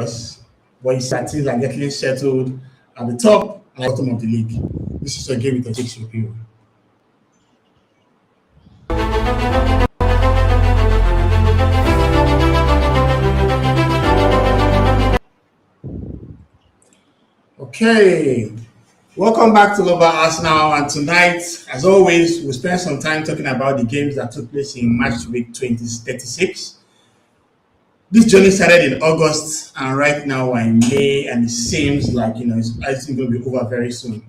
us, but it's that things are getting settled at the top and bottom of the league. This is a game with a six review. Okay, welcome back to Love Arsenal, and tonight, as always, we'll spend some time talking about the games that took place in match week 2036. This journey started in August, and right now we're in May, and it seems like it's going to be over very soon.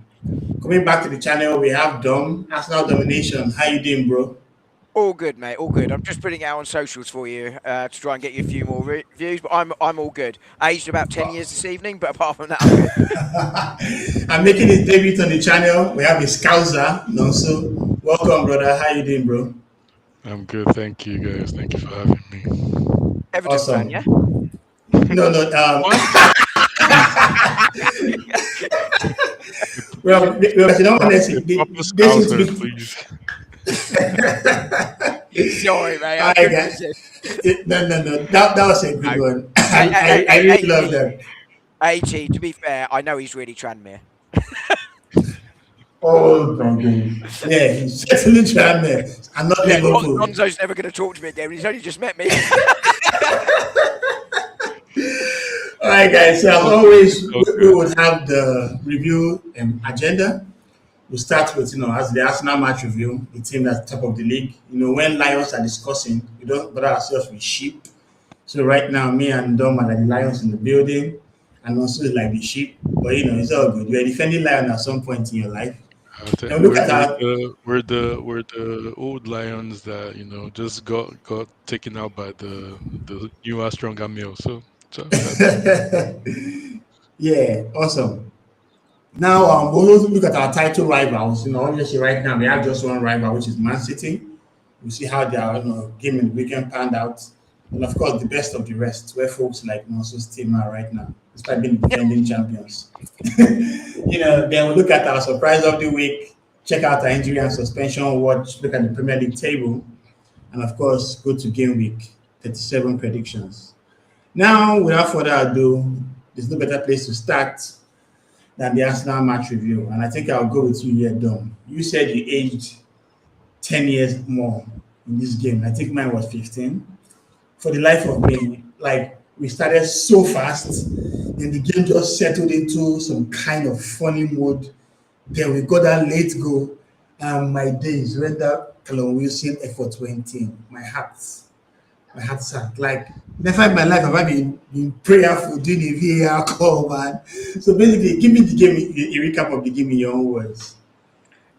Coming back to the channel, we have Dom, Arsenal Domination. How you doing, bro? All good, mate. All good. I'm just putting it out on socials for you to try and get you a few more views, but I'm all good. Aged about 10 years this evening, but apart from that, I'm good. I'm making his debut on the channel. We have a Scouser, Nonso. Welcome, brother. How you doing, bro? I'm good, thank you, guys. Thank you for having me. Everton fan, yeah? No. well, you know, honestly, please. Sorry, mate. No. That was a good one. I really love that. AG, to be fair, I know he's really Tranmere. Oh, my God. Yeah, he's certainly Tranmere. I'm not Liverpool. Gonzo's never going to talk to me again. He's only just met me. All right, guys. So as always, we would have the review agenda. We'll start with, as the Arsenal match review, the team that's top of the league. When Lions are discussing, we don't bother ourselves with sheep. So right now, me and Dom are like the Lions in the building, and also like the sheep. But it's all good. You're a defending Lion at some point in your life. We're the old Lions that just got taken out by the newer, stronger male. So yeah, awesome. Now, we'll also look at our title rivals. Obviously, right now we have just one rival, which is Man City. We'll see how their game in the weekend panned out, and of course, the best of the rest, where folks like Nonso's team are right now, despite being defending champions. Then we'll look at our surprise of the week, check out our injury and suspension watch, look at the Premier League table, and of course, go to game week 37 predictions. Now, without further ado, there's no better place to start than the Arsenal match review. And I think I'll go with you here, Dom. You said you aged 10 years more in this game. I think mine was 15. For the life of me, we started so fast, and the game just settled into some kind of funny mode. Then we got that late goal, and my days when that Callum Wilson effort went in, my heart sank. Never in my life have I been prayerful doing a VAR call, man. So basically, give me the game, a recap of the game in your own words.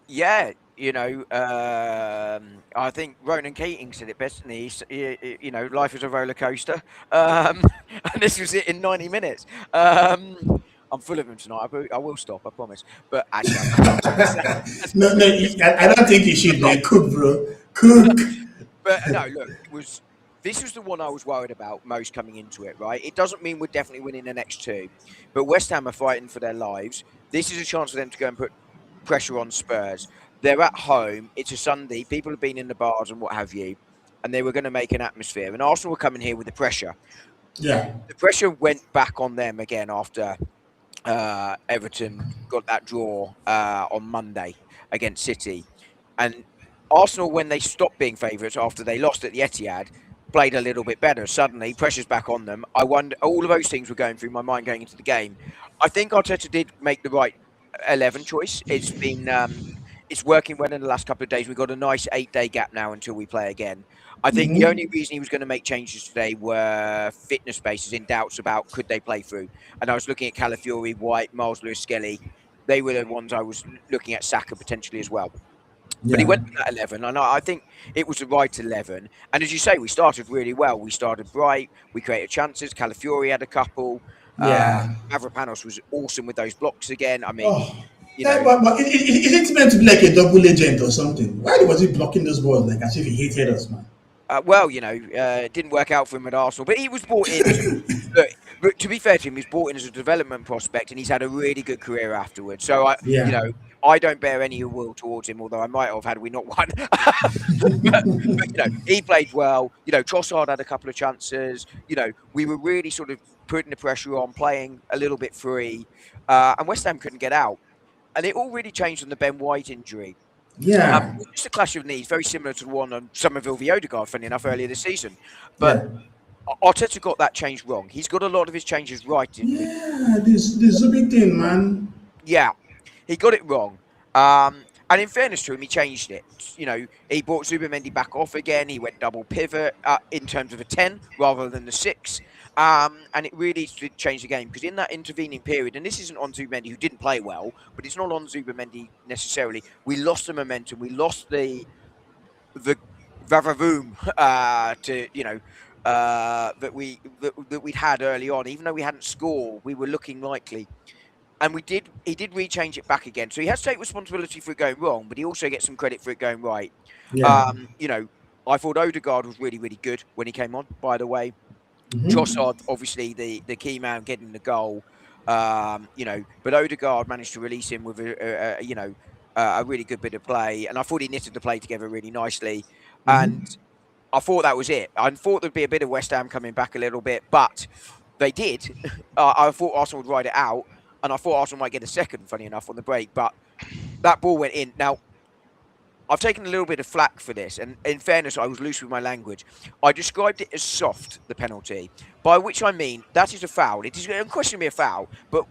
Yeah, I think Ronan Keating said it best, and he life is a roller coaster, and this was it in 90 minutes. I'm full of them tonight. I will stop, I promise. But actually, no, I don't think you should, man. Cook, bro. Cook. But no, look, this was the one I was worried about most coming into it, right? It doesn't mean we're definitely winning the next two, but West Ham are fighting for their lives. This is a chance for them to go and put pressure on Spurs. They're at home. It's a Sunday. People have been in the bars and what have you, and they were going to make an atmosphere. And Arsenal were coming here with the pressure. Yeah. The pressure went back on them again after Everton got that draw on Monday against City. And Arsenal, when they stopped being favourites after they lost at the Etihad, played a little bit better. Suddenly, pressure's back on them. I wonder, all of those things were going through my mind going into the game. I think Arteta did make the right 11 choice. It's been, it's working well in the last couple of days. We've got a nice 8-day gap now until we play again. I think the only reason he was going to make changes today were fitness bases in doubts about could they play through. And I was looking at Calafiori, White, Miles Lewis-Skelly. They were the ones I was looking at, Saka potentially as well. But he went with that 11, and I think it was the right 11. And as you say, we started really well. We started bright. We created chances. Calafiori had a couple. Mavropanos was awesome with those blocks again. I mean, but is it meant to be like a double agent or something? Why was he blocking those balls as if he hated us, man? It didn't work out for him at Arsenal, but he was brought in. Look, But to be fair to him, he's brought in as a development prospect, and he's had a really good career afterwards. So you Yeah. know, I don't bear any ill will towards him, although I might have had we not won. But he played well. Trossard had a couple of chances. We were really sort of putting the pressure on, playing a little bit free, and West Ham couldn't get out. And it all really changed on the Ben White injury. Yeah. It was just a clash of knees, very similar to the one on Somerville v Odegaard, funny enough, earlier this season. But Yeah. Arteta got that change wrong. He's got a lot of his changes right in recent. Yeah. This Zubi thing, man. Yeah, he got it wrong. And in fairness to him, he changed it. He brought Zubamendi back off again. He went double pivot in terms of a 10 rather than the 6. And it really did change the game because in that intervening period, and this isn't on Zubamendi who didn't play well, but it's not on Zubamendi necessarily. We lost the momentum. We lost the vavavoom that we'd had early on. Even though we hadn't scored, we were looking likely. And he did rechange it back again. So he has to take responsibility for it going wrong, but he also gets some credit for it going right. Yeah. I thought Odegaard was really, really good when he came on, by the way. Mm-hmm. Trossard, obviously, the key man getting the goal. But Odegaard managed to release him with a really good bit of play. And I thought he knitted the play together really nicely. And I thought that was it. I thought there'd be a bit of West Ham coming back a little bit, but they did. I thought Arsenal would ride it out. And I thought Arsenal might get a second, funny enough, on the break. But that ball went in. Now, I've taken a little bit of flack for this. And in fairness, I was loose with my language. I described it as soft, the penalty. By which I mean, that is a foul. It is unquestionably a foul. But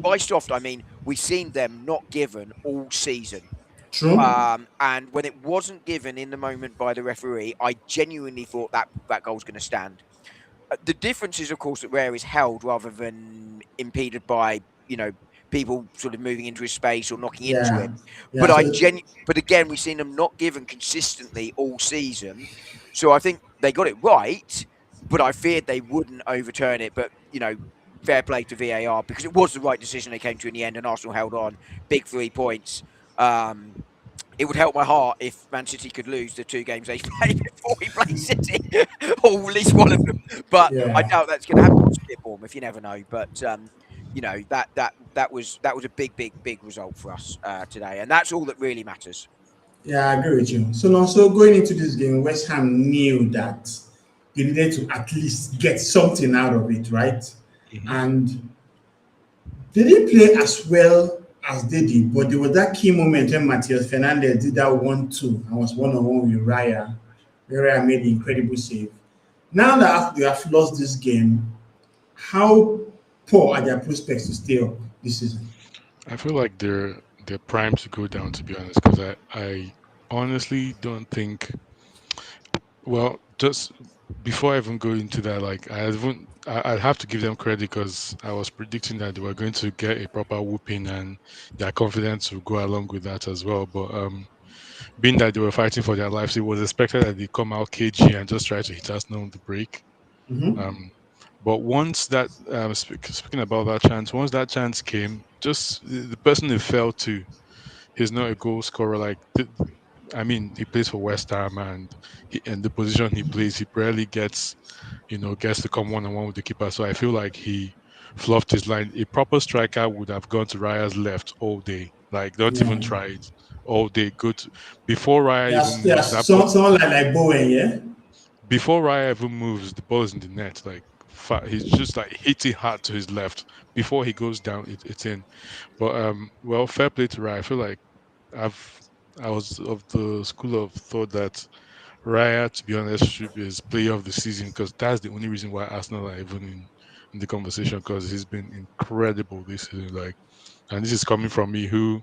by soft, I mean, we've seen them not given all season. True. And when it wasn't given in the moment by the referee, I genuinely thought that goal's going to stand. The difference is, of course, that Rare is held rather than impeded by people sort of moving into his space or knocking into Yeah. him. Yeah. But again, we've seen them not given consistently all season. So I think they got it right, but I feared they wouldn't overturn it. But fair play to VAR because it was the right decision they came to in the end, and Arsenal held on. Big 3 points. It would help my heart if Man City could lose the 2 games they play before we play City, or at least one of them. But Yeah. I doubt that's going to happen to Bournemouth. You never know. But that was a big result for us today, and that's all that really matters. Yeah, I agree with you. So going into this game, West Ham knew that they needed to at least get something out of it, right? Mhm. And they didn't play as well as they did, but there was that key moment when Matthias Fernandez did that 1-2 and was one-on-one with Raya, where Raya made the incredible save. Now that they have lost this game, how poor are their prospects to stay up this season? I feel like they're primed to go down, to be honest, because I honestly don't think. Well, just before I even go into that, like I'd have to give them credit because I was predicting that they were going to get a proper whooping and their confidence will go along with that as well. But being that they were fighting for their lives, it was expected that they come out KG and just try to hit us on the break. Mm-hmm. Um, but once that speaking about that chance, once that chance came, just the person they fell to, he's not a goal scorer. I mean, he plays for West Ham, and in the position he plays, he barely gets to come 1-on-1 with the keeper. So I feel like he fluffed his line. A proper striker would have gone to Raya's left all day. Like, don't even Yeah. try it all day. Before Raya even Yeah, moves, that ball, someone like Bowen, yeah? before Raya even moves, the ball is in the net. Like, he's just like hitting hard to his left. Before he goes down, it's in. But well, fair play to Raya. I feel like I've I was of the school of thought that Raya, to be honest, should be his player of the season because that's the only reason why Arsenal are even in the conversation because he's been incredible this season. Like, and this is coming from me who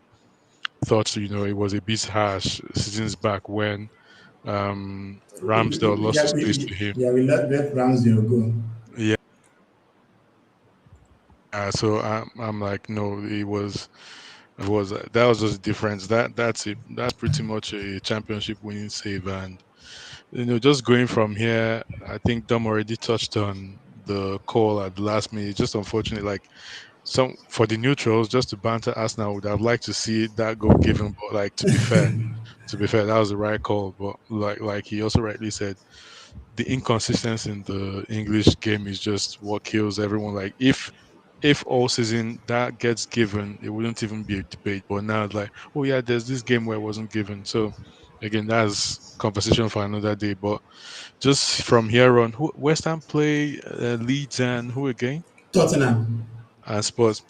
thought it was a bit harsh seasons back when Ramsdale lost Yeah, his place to him. we let Ramsdale go. Yeah. So I'm like, no, it was that was just the difference. That's it. That's pretty much a championship winning save, and just going from here. I think Dom already touched on the call at the last minute. Just unfortunate, like some for the neutrals, just to banter Arsenal, would have liked to see that goal given. But like to be fair, that was the right call. But like he also rightly said, the inconsistency in the English game is just what kills everyone. Like if all season that gets given, it wouldn't even be a debate. But now it's like, oh yeah, there's this game where it wasn't given. So again, that's conversation for another day. But just from here on, West Ham play Leeds and who again? Tottenham. And Spurs.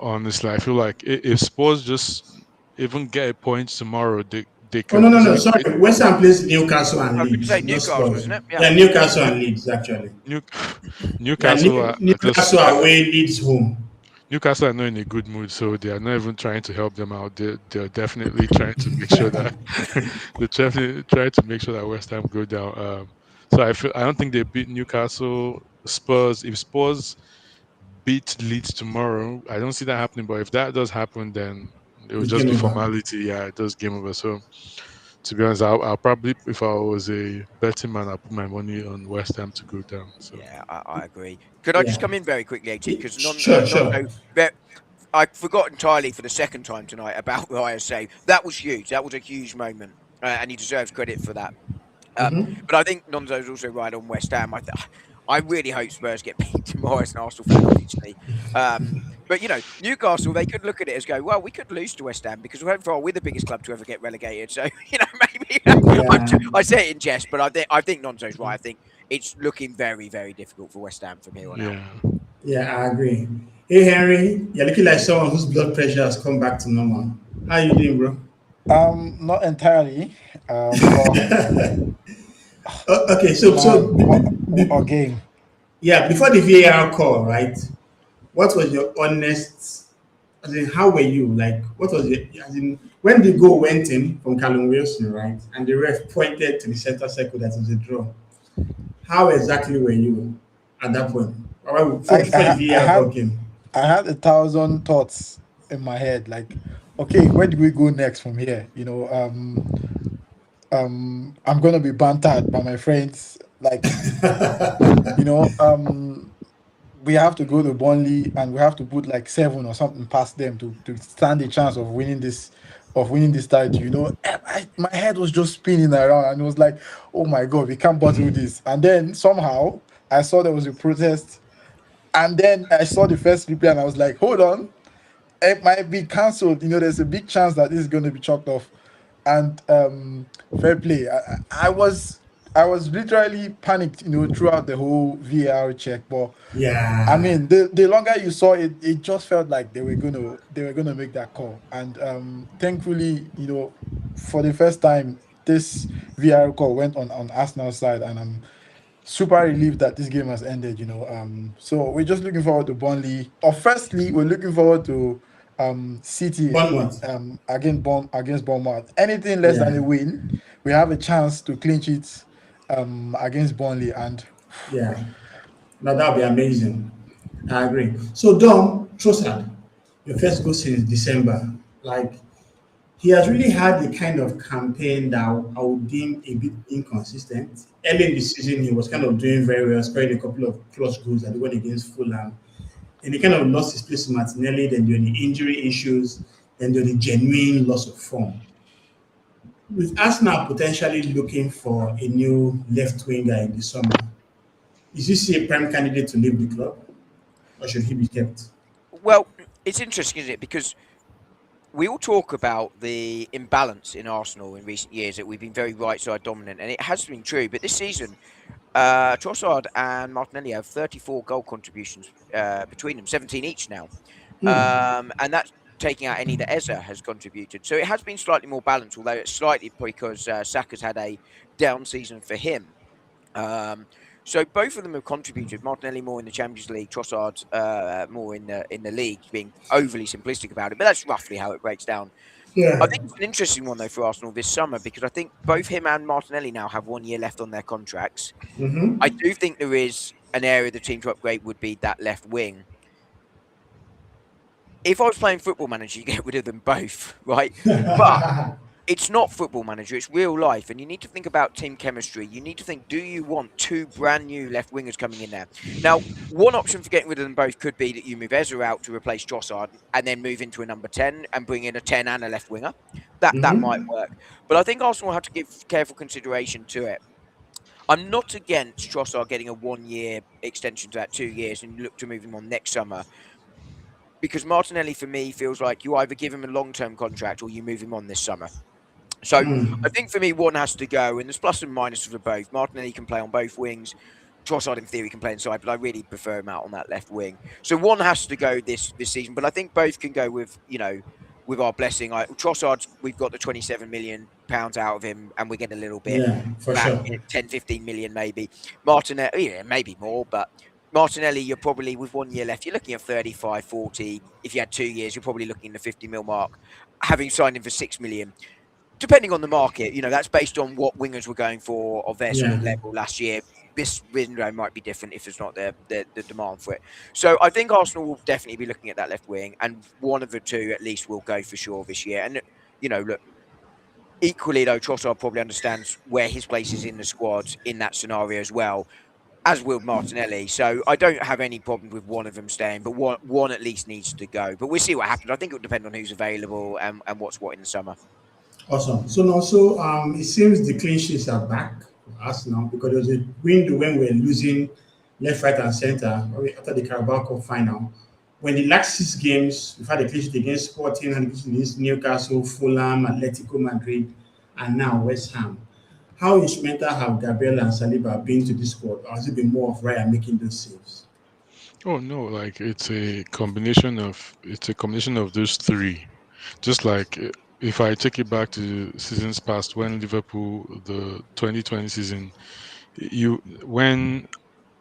Honestly, I feel like if Spurs just even get a point tomorrow, they Oh, can no, no, no. easily beat Sorry. West Ham plays Newcastle and I was going to say Leeds, not Newcastle, Spurs. isn't it? Yeah. Yeah, Newcastle and Leeds, actually. New, Yeah, Newcastle are just Newcastle away, Leeds home. Newcastle are not in a good mood, so they are not even trying to help them out. They're definitely trying to make sure that they're definitely trying to make sure that West Ham go down. So I don't think they beat Newcastle. Spurs, if Spurs beat Leeds tomorrow, I don't see that happening. But if that does happen, then it will It's just game be over. formality. Yeah, it does game over. So to be honest, I'll probably, if I was a betting man, I'll put my money on West Ham to go down. So Yeah, I agree. Could I just Yeah. come in very quickly, AT? Because Sure, Nonso, sure. I forgot entirely for the second time tonight about Raya's save. That was huge. That was a huge moment, and he deserves credit for that. Mm-hmm. But I think Nonzo's also right on West Ham. I really hope Spurs get beat tomorrow as an Arsenal fan, obviously. But, Newcastle, they could look at it as go, well, we could lose to West Ham because we're the biggest club to ever get relegated. So, maybe Yeah. I say it in jest, but I think Nonzo's right. I think it's looking very, very difficult for West Ham from here on out. yeah, Yeah, I agree. Hey, Henry, you're looking like someone whose blood pressure has come back to normal. How you doing, bro? Not entirely. But Okay, man, what a game! yeah, before the VAR call, right? What was your honest? As in, how were you? Like, what was it? As in, when the goal went in from Callum Wilson, right, and the ref pointed to the center circle that was a draw. How exactly were you at that point? Or before the I VAR call had came? 1,000 thoughts in my head. Like, okay, where do we go next from here? I'm gonna be bantered by my friends. Like, you know, we have to go to Burnley and we have to put like 7 or something past them to stand a chance of winning this title. My head was just spinning around and it was like, oh my god, we can't bottle this. And then somehow I saw there was a protest, and then I saw the first replay and I was like, hold on, it might be cancelled. There's a big chance that this is going to be chalked off. And fair play. I was literally panicked, throughout the whole VAR check. But I Yeah. mean, the longer you saw it, it just felt like they were gonna make that call. And thankfully, for the first time, this VAR call went on Arsenal side, and I'm super relieved that this game has ended. So we're just looking forward to Burnley. Or firstly, we're looking forward to City Bournemouth. against Bournemouth. Anything less Yeah. than a win, we have a chance to clinch it against Burnley. And Yeah. Now that would be amazing. I agree. So Dom Trossard, your first goal since December. Like he has really had the kind of campaign that I would deem a bit inconsistent. Early in the season, he was kind of doing very well, scoring a couple of clutch goals that he won against Fulham. And he kind of lost his place to Martinelli, then there were the injury issues, then there were the genuine loss of form. With Arsenal potentially looking for a new left winger in the summer, is this a prime candidate to leave the club, or should he be kept? Well, it's interesting, isn't it? Because we all talk about the imbalance in Arsenal in recent years, that we've been very right side dominant, and it has been true. But this season, Trossard and Martinelli have 34 goal contributions between them, 17 each now. And that's taking out any that Eza has contributed. So it has been slightly more balanced, although it's slightly because Saka's had a down season for him. So both of them have contributed. Martinelli more in the Champions League, Trossard more in the league, being overly simplistic about it. But that's roughly how it breaks down. I Yeah. think it's an interesting one though for Arsenal this summer, because I think both him and Martinelli now have 1 year left on their contracts. Mm-hmm. I do think there is an area the team to upgrade would be that left wing. If I was playing Football Manager, you get rid of them both, right? But it's not Football Manager, it's real life, and you need to think about team chemistry. You need to think, do you want 2 brand new left wingers coming in there? Now, one option for getting rid of them both could be that you move Eza out to replace Trossard and then move into a number 10 and bring in a 10 and a left winger. That might Mm-hmm. work. But I think Arsenal will have to give careful consideration to it. I'm not against Trossard getting a 1-year extension to that 2 years and look to move him on next summer. Because Martinelli, for me, feels like you either give him a long-term contract or you move him on this summer. So I think for me, one has to go, and there's plus and minuses for both. Martinelli can play on both wings. Trossard, in theory, can play inside, but I really prefer him out on that left wing. So one has to go this season, but I think both can go with, with our blessing. Trossard, we've got the £27 million out of him, and we get a little bit Yeah, for back, sure. 10, 15 million maybe. Martinelli, yeah, maybe more, but Martinelli, you're probably, with 1 year left, you're looking at 35, 40. If you had 2 years, you're probably looking at the 50 mil mark. Having signed him for 6 million, depending on the market, that's based on what wingers were going for of their sort of Yeah. level last year. This window might be different if there's not the demand for it. So I think Arsenal will definitely be looking at that left wing, and one of the two at least will go for sure this year. And look, equally though, Trossard probably understands where his place is in the squad in that scenario as well, as will Martinelli. So I don't have any problem with one of them staying, but one at least needs to go. But we'll see what happens. I think it will depend on who's available and what's what in the summer. Awesome. So now, it seems the clean sheets are back for us now because there was a window when we were losing left, right, and center after the Carabao Cup final. When the last 6 games, we've had a clean sheet against Sporting and against Newcastle, Fulham, Atletico Madrid, and now West Ham. How instrumental have Gabriel and Saliba been to this squad, or has it been more of Raya making those saves? Oh no, like it's a combination of those three. Just like if I take it back to seasons past when Liverpool, the 2020 season, when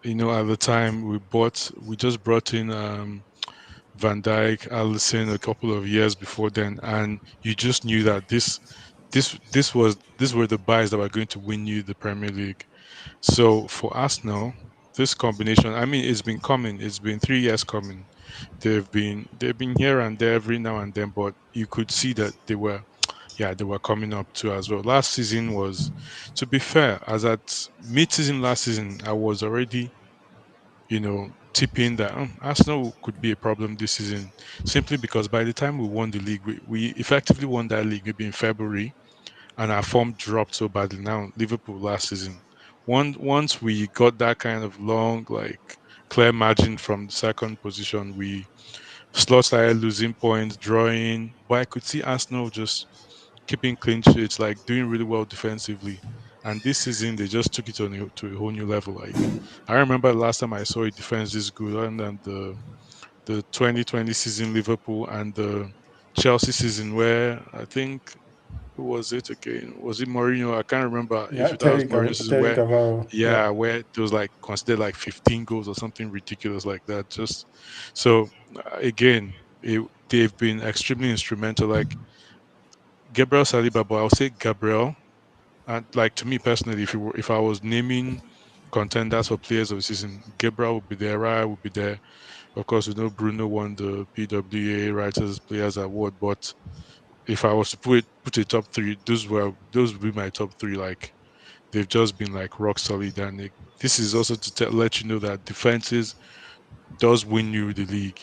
at the time we just brought in Van Dijk, Alisson a couple of years before then, and you just knew that these were the buys that were going to win you the Premier League. So for Arsenal, this combination, I mean, it's been coming. It's been 3 years coming. They've been here and there every now and then, but you could see that they were coming up too as well. Last season was, to be fair, as at mid-season last season, I was already, tipping that Arsenal could be a problem this season, simply because by the time we won the league, we effectively won that league maybe in February, and our form dropped so badly. Now Liverpool last season, once we got that kind of long, like clear margin from the second position, we slot started losing points, drawing. But I could see Arsenal just keeping clean sheets, like doing really well defensively. And this season, they just took it to a whole new level. Like I remember the last time I saw a defense this good, other than the 2020 season Liverpool and the Chelsea season, where I think, who was it again? Was it Mourinho? I can't remember Yeah, if that was Mourinho's season Terry where, Cavaro. Yeah. yeah, where it was like considered like 15 goals or something ridiculous like that. Just so again, they've been extremely instrumental. Like Gabriel Saliba, but I'll say Gabriel. And like to me personally, if I was naming contenders for players of the season, Gabriel would be there, Raya would be there. Of course, Bruno won the PWA Writers Players Award, but if I was to put a top three, those would be my top three. Like they've just been like rock solid, and this is also to let you know that defenses does win you the league.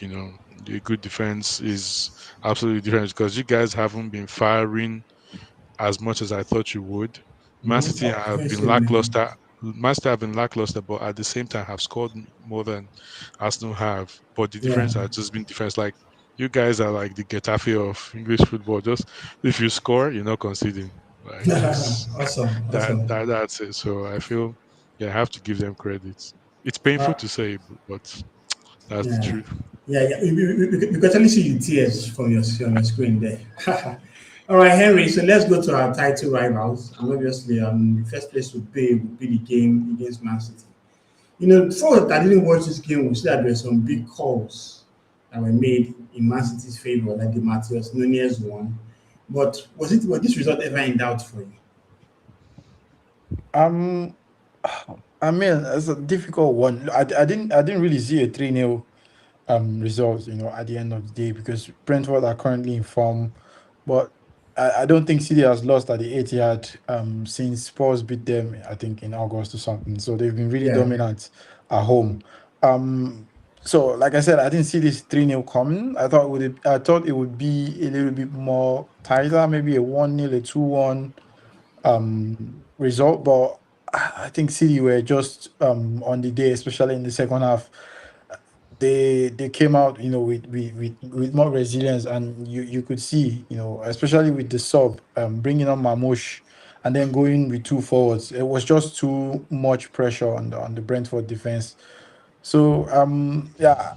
A good defense is absolutely different because you guys haven't been firing as much as I thought you would. Man City have been Offensively. lackluster. Man City have been lackluster, but at the same time have scored more than Arsenal have. But the Yeah. difference has just been defense. Like you guys are like the Getafe of English football. Just if you score, you're not conceding. Like just Awesome. that, Awesome. that that's it. So I feel I have to give them credit. It's painful Uh, to say, but that's the yeah. truth. Yeah. You can actually see the tears from your screen there. All right, Henry. So let's go to our title rivals, and obviously, the first place would be the game against Man City. Before I didn't watch this game, we see that there were some big calls that were made in Man City's favor, like the Matheus Nunez one. But was this result ever in doubt for you? Um, I mean, it's a difficult one. I didn't really see a 3-0 result, at the end of the day because Brentford are currently in form, but I don't think City has lost at the Etihad since Spurs beat them, I think in August or something. So they've been really Yeah. dominant at home. Um, so like I said, I didn't see this 3-0 coming. I thought it would be a little bit more tighter, maybe a 1-0, a 2-1 result, but I think City were just on the day, especially in the second half. They came out, with more resilience, and you could see, especially with the sub, bringing on Mamush, and then going with two forwards. It was just too much pressure on the Brentford defense. So yeah,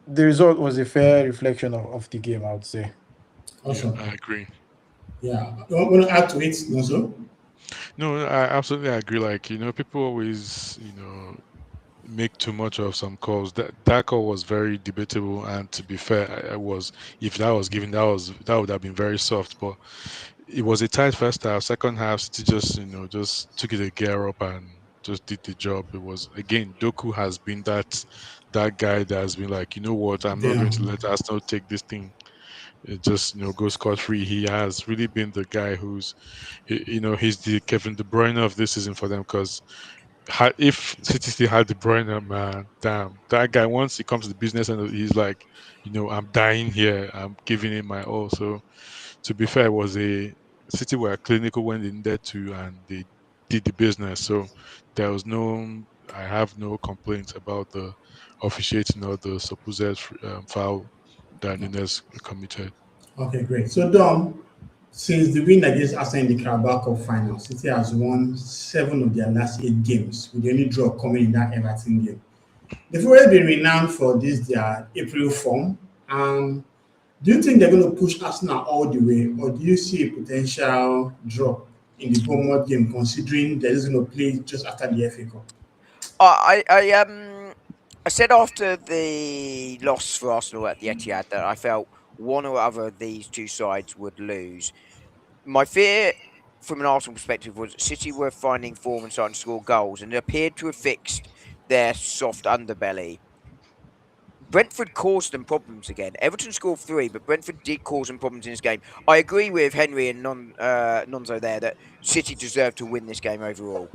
the result was a fair reflection of the game, I would say. Yeah, Awesome. I agree. Yeah. You want to add to it, Nonso? No, I absolutely agree. Like, people always, make too much of some calls. That call was very debatable, and to be fair, I was if that was given, that would have been very soft. But it was a tight first half. Second half, City just took it a gear up and just did the job. It was again, Doku has been that guy that has been like, you know what, I'm not going to Damn. let Arsenal take this thing. It just go scot free. He has really been the guy he's the Kevin De Bruyne of this season for them because if City still had De Bruyne, man, damn, that guy, once he comes to the business end, he's like, I'm dying here. I'm giving it my all. So, to be fair, it was a City were clinical when they needed to, and they did the business. So, there was I have no complaints about the officiating or the supposed foul that Nunes committed. Okay, great. So, Dom, since the win against Aston in the Carabao Cup final, City has won 7 of their last 8 games, with the only draw coming in that Everton game. They've always been renowned for this their April form. Do you think they're going to push Arsenal all the way, or do you see a potential drop in the Bournemouth game, considering they're just going to play just after the FA Cup? I said after the loss for Arsenal at the Etihad that I felt one or other of these two sides would lose. My fear from an Arsenal perspective was City were finding form and starting to score goals, and it appeared to have fixed their soft underbelly. Brentford caused them problems again. Everton scored 3, but Brentford did cause them problems in this game. I agree with Henry and Nonzo there that City deserved to win this game overall.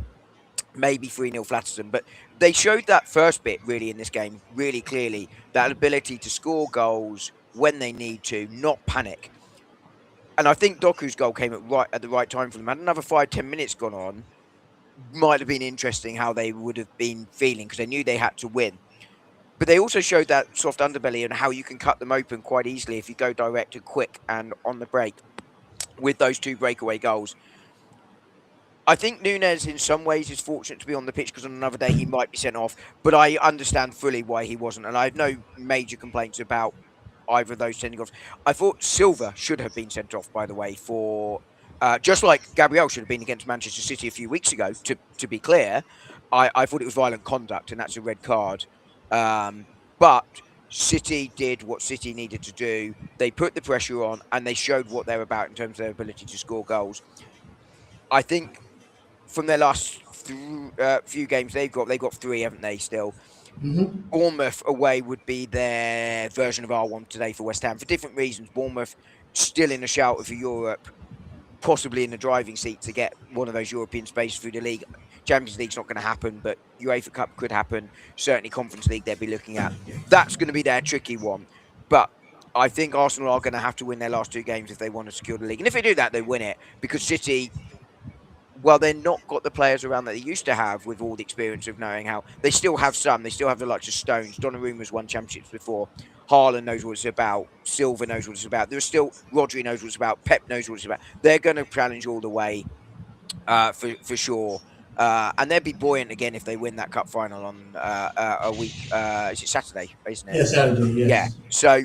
Maybe 3-0 flatters them, but they showed that first bit really in this game really clearly, that ability to score goals when they need to, not panic. And I think Doku's goal came at the right time for them. Had another 5-10 minutes gone on, might have been interesting how they would have been feeling because they knew they had to win. But they also showed that soft underbelly and how you can cut them open quite easily if you go direct and quick and on the break with those 2 breakaway goals. I think Nunes, in some ways, is fortunate to be on the pitch because on another day he might be sent off. But I understand fully why he wasn't, and I have no major complaints about either of those sending offs. I thought Silva should have been sent off, by the way, for just like Gabriel should have been against Manchester City a few weeks ago. To be clear, I thought it was violent conduct, and that's a red card. But City did what City needed to do. They put the pressure on, and they showed what they're about in terms of their ability to score goals. I think from their last few games they've got 3, haven't they? Still, Mm-hmm. Bournemouth away would be their version of R1 today for West Ham for different reasons. Bournemouth still in a shout for Europe, possibly in the driving seat to get one of those European spaces through the league. Champions League's not going to happen, but UEFA Cup could happen. Certainly, Conference League they'll be looking at. That's going to be their tricky one, but. I think Arsenal are going to have to win their last 2 games if they want to secure the league. And if they do that, they win it. Because City, well, they're not got the players around that they used to have with all the experience of knowing how. They still have some. They still have the likes of Stones. Donnarumma's won championships before. Haaland knows what it's about. Silva knows what it's about. There's still Rodri knows what it's about. Pep knows what it's about. They're going to challenge all the way for sure. And they'll be buoyant again if they win that cup final on a week. Is it Saturday? Isn't it? Yes, Saturday, Yeah. yes. So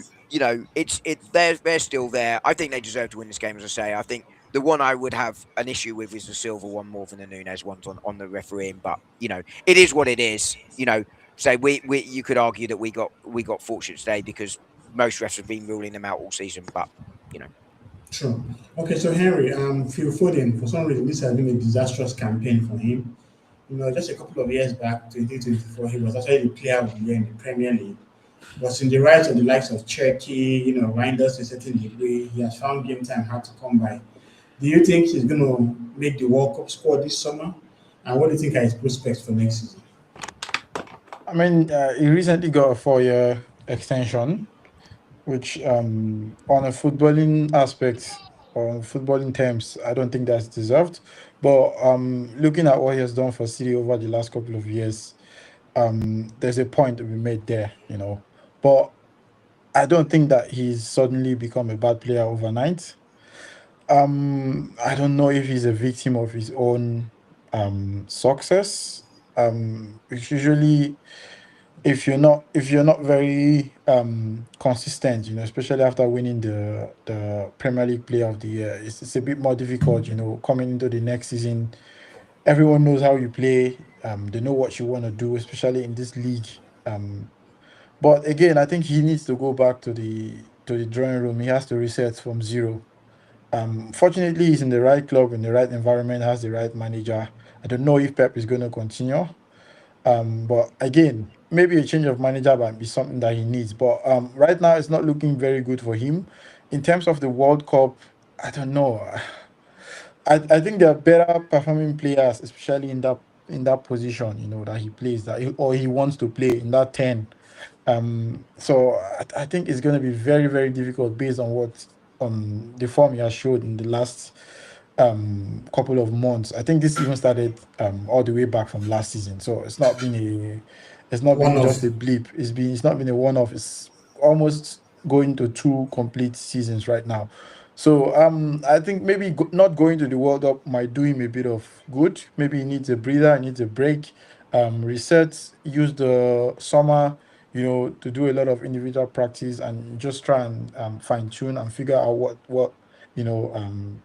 they're still there. I think they deserve to win this game, as I say. I think the one I would have an issue with is the Silva one more than the Nunes ones on the refereeing. But it is what it is. So we you could argue that we got fortunate today because most refs have been ruling them out all season. But you know, True. Okay, so Henry, Phil Foden, for some reason, this has been a disastrous campaign for him. Just a couple of years back, 2024, he was actually the player of the year in the Premier League. But in the rise of the likes of Cherky, Reinders to a certain degree, he has found game time hard to come by. Do you think he's going to make the World Cup squad this summer? And what do you think are his prospects for next season? I mean, he recently got a 4-year extension, which, on a footballing aspect, on footballing terms, I don't think that's deserved. But looking at what he has done for City over the last couple of years, there's a point to be made there, you know. But I don't think that he's suddenly become a bad player overnight. I don't know if he's a victim of his own success. It's usually if you're not very consistent, you know, especially after winning the Premier League Player of the Year, it's a bit more difficult, you know, coming into the next season. Everyone knows how you play. They know what you want to do, especially in this league. Um, but again, I think he needs to go back to the drawing room. He has to reset from zero. Fortunately, he's in the right club, in the right environment, has the right manager. I don't know if Pep is going to continue. But again, maybe a change of manager might be something that he needs. But right now, it's not looking very good for him. In terms of the World Cup, I don't know. I think there are better performing players, especially in that position, you know, that he plays or he wants to play in that 10. So I think it's going to be very, very difficult based on what the form he has showed in the last couple of months. I think this even started all the way back from last season. So it's not One been of just a blip. It's not been a one off. It's almost going to two complete seasons right now. So I think maybe not going to the World Cup might do him a bit of good. Maybe he needs a breather, he needs a break, reset, use the summer, you know, to do a lot of individual practice and just try and fine tune and figure out what you know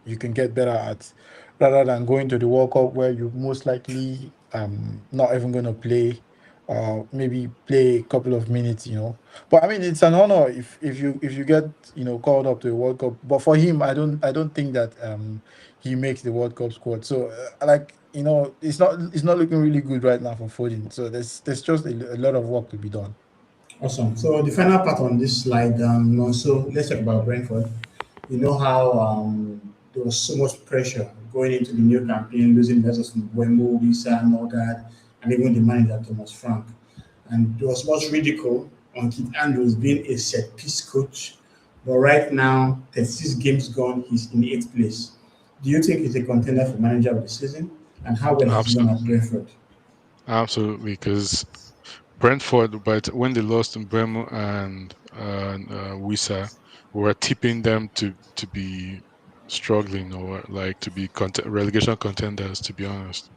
you can get better at, rather than going to the World Cup where you most likely not even going to play, or maybe play a couple of minutes, you know. But I mean, it's an honor if you get, you know, called up to a World Cup. But for him, I don't think that he makes the World Cup squad. So like, you know, it's not looking really good right now for Foden. So there's just a lot of work to be done. awesome. So the final part on this slide, so let's talk about Brentford. You know how there was so much pressure going into the new campaign, losing vessels from Wembo, Wisa, and all that, and even the manager Thomas Frank. And there was much ridicule on Keith Andrews being a set piece coach. But right now, 36 games gone, he's in eighth place. Do you think he's a contender for manager of the season? And how well has he done at Absolutely, Brentford? absolutely. Because Brentford, but when they lost in Bremen and Wisa, we were tipping them to be struggling or like to be relegation contenders. To be honest,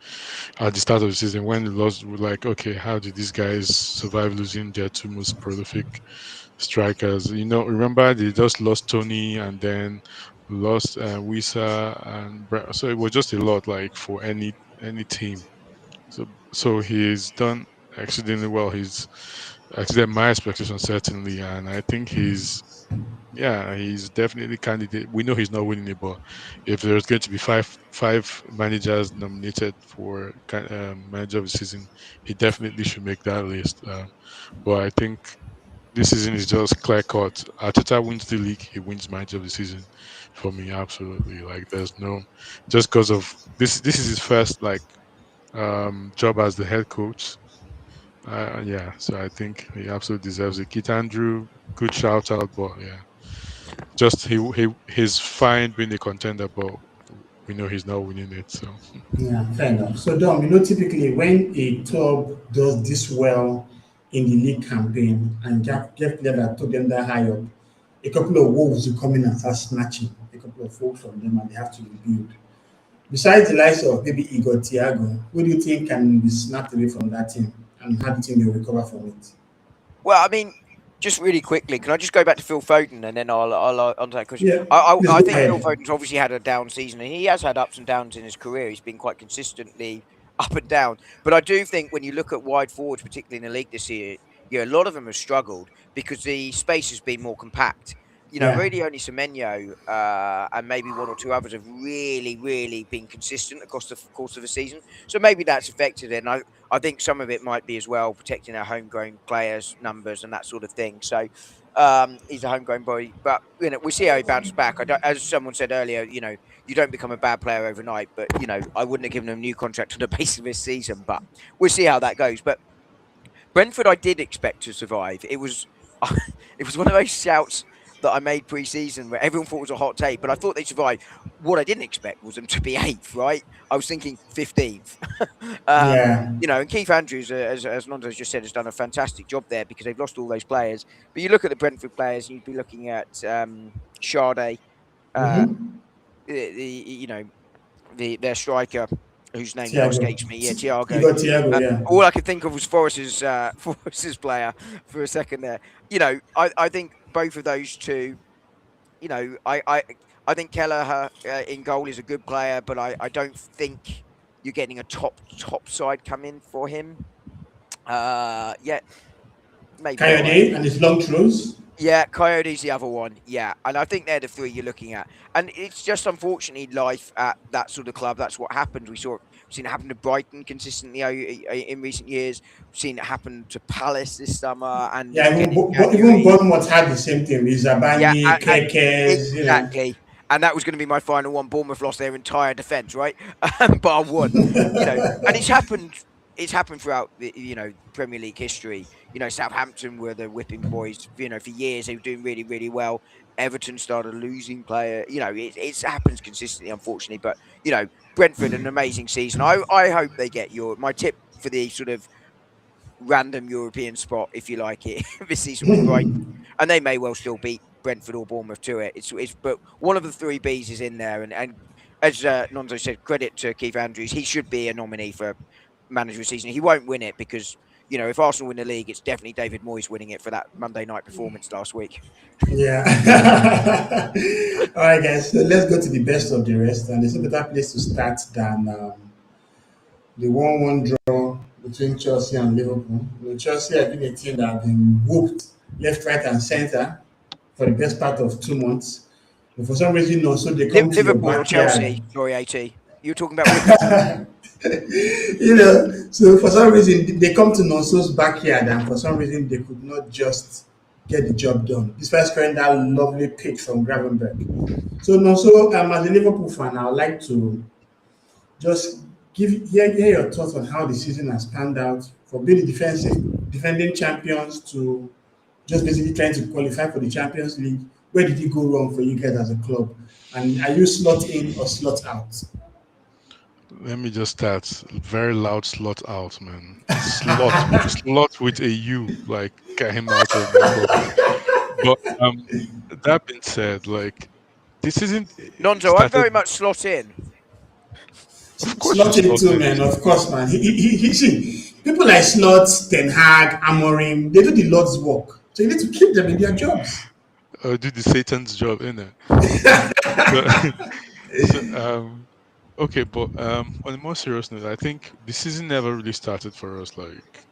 at the start of the season, when they lost, we're like, okay, how did these guys survive losing their two most prolific strikers? You know, remember they just lost Tony and then lost Wisa and so it was just a lot, like for any team. So he's done exceedingly well. He's exceeded my expectations certainly, and I think he's definitely candidate. We know he's not winning it, but if there's going to be five managers nominated for manager of the season, he definitely should make that list. But I think this season is just clear cut. Arteta wins the league, he wins manager of the season for me. Absolutely, like there's no just because of this. This is his first like job as the head coach. Yeah, so I think he absolutely deserves it. Kit Andrew, good shout out, but yeah, just he's fine being a contender, but we know he's not winning it. So Yeah, fair enough. So, Dom, typically when a club does this well in the league campaign and get players that took them that high up, a couple of wolves will come in and start snatching a couple of folks from them and they have to rebuild. Besides the likes of maybe Igor Thiago, who do you think can be snapped away from that team and how do you think they'll recover from it? Well, I mean, just really quickly, can I just go back to Phil Foden and then I'll answer that question? Yeah, I, please I, I go think Phil ahead. Foden's obviously had a down season, and he has had ups and downs in his career. He's been quite consistently up and down. But I do think when you look at wide forwards, particularly in the league this year, yeah, a lot of them have struggled because the space has been more compact. You know, Yeah, really only Semenyo and maybe one or two others have really, really been consistent across the course of the season. So maybe that's affected it. And I think some of it might be as well protecting our homegrown players' numbers and that sort of thing. So he's a homegrown boy, but you know we see how he bounces back. I don't, as someone said earlier, you know you don't become a bad player overnight. But you know I wouldn't have given him a new contract on the basis of this season. But we'll see how that goes. But Brentford, I did expect to survive. It was it was one of those shouts that I made pre-season, where everyone thought it was a hot take, but I thought they survived. What I didn't expect was them to be eighth, right? I was thinking 15th. Yeah. And Keith Andrews, as Nondo's just said, has done a fantastic job there because they've lost all those players. But you look at the Brentford players, and you'd be looking at Sade, uh, Mm-hmm. their striker, whose name now Thiago. escapes me. Yeah, Thiago. You got Thiago, yeah. All I could think of was Forrest's Forrest's player for a second there. I think both of those two. I think Kelleher in goal is a good player, but I don't think you're getting a top side come in for him. Yeah, maybe not. Coyote and his long throws. Yeah, Coyote's the other one. Yeah, and I think they're the three you're looking at. And it's just unfortunately life at that sort of club. That's what happened. We've seen it happen to Brighton consistently in recent years. We've seen it happen to Palace this summer, and Yeah, again in even January. Bournemouth had the same thing with Yeah, Zabani, Kekes, exactly. And that was going to be my final one. Bournemouth lost their entire defence, right? Bar one. And it's happened. It's happened throughout the Premier League history. Southampton were the whipping boys. For years they were doing really, really well. Everton started losing player. It happens consistently, unfortunately. But Brentford an amazing season. I hope they get my tip for the sort of random European spot, if you like it, this season was Brighton, and they may well still beat Brentford or Bournemouth to it. But one of the three Bs is in there, and as Nonzo said, credit to Keith Andrews, he should be a nominee for manager of the season. He won't win it because if Arsenal win the league, it's definitely David Moyes winning it for that Monday night performance last week. Yeah. All right, guys. So let's go to the best of the rest, and there's no better place to start than the 1-1 draw between Chelsea and Liverpool. Chelsea have been a team that have been whooped left, right, and center for the best part of 2 months. But for some reason, also they come to your Liverpool or backyard. Chelsea? Sorry, AT. You're talking about which? So for some reason they come to Nonso's backyard, and for some reason they could not just get the job done. Despite scoring that lovely pitch from Gravenberg. So Nonso, as a Liverpool fan, I would like to just hear your thoughts on how the season has panned out for being the defending champions to just basically trying to qualify for the Champions League. Where did it go wrong for you guys as a club? And are you slot in or slot out? Let me just start. Very loud slot out, man. Slot with a U, like get him out of my pocket. But that being said, like this isn't Nonzo, I'm started. very much slot in. Of course, you Slot in slot too, in. man. Of course, man. He see, people like Slot, Ten Hag, Amorim, they do the Lord's work. So you need to keep them in their jobs. Do the Satan's job, innit? Okay, but on a more serious note, I think the season never really started for us. Like,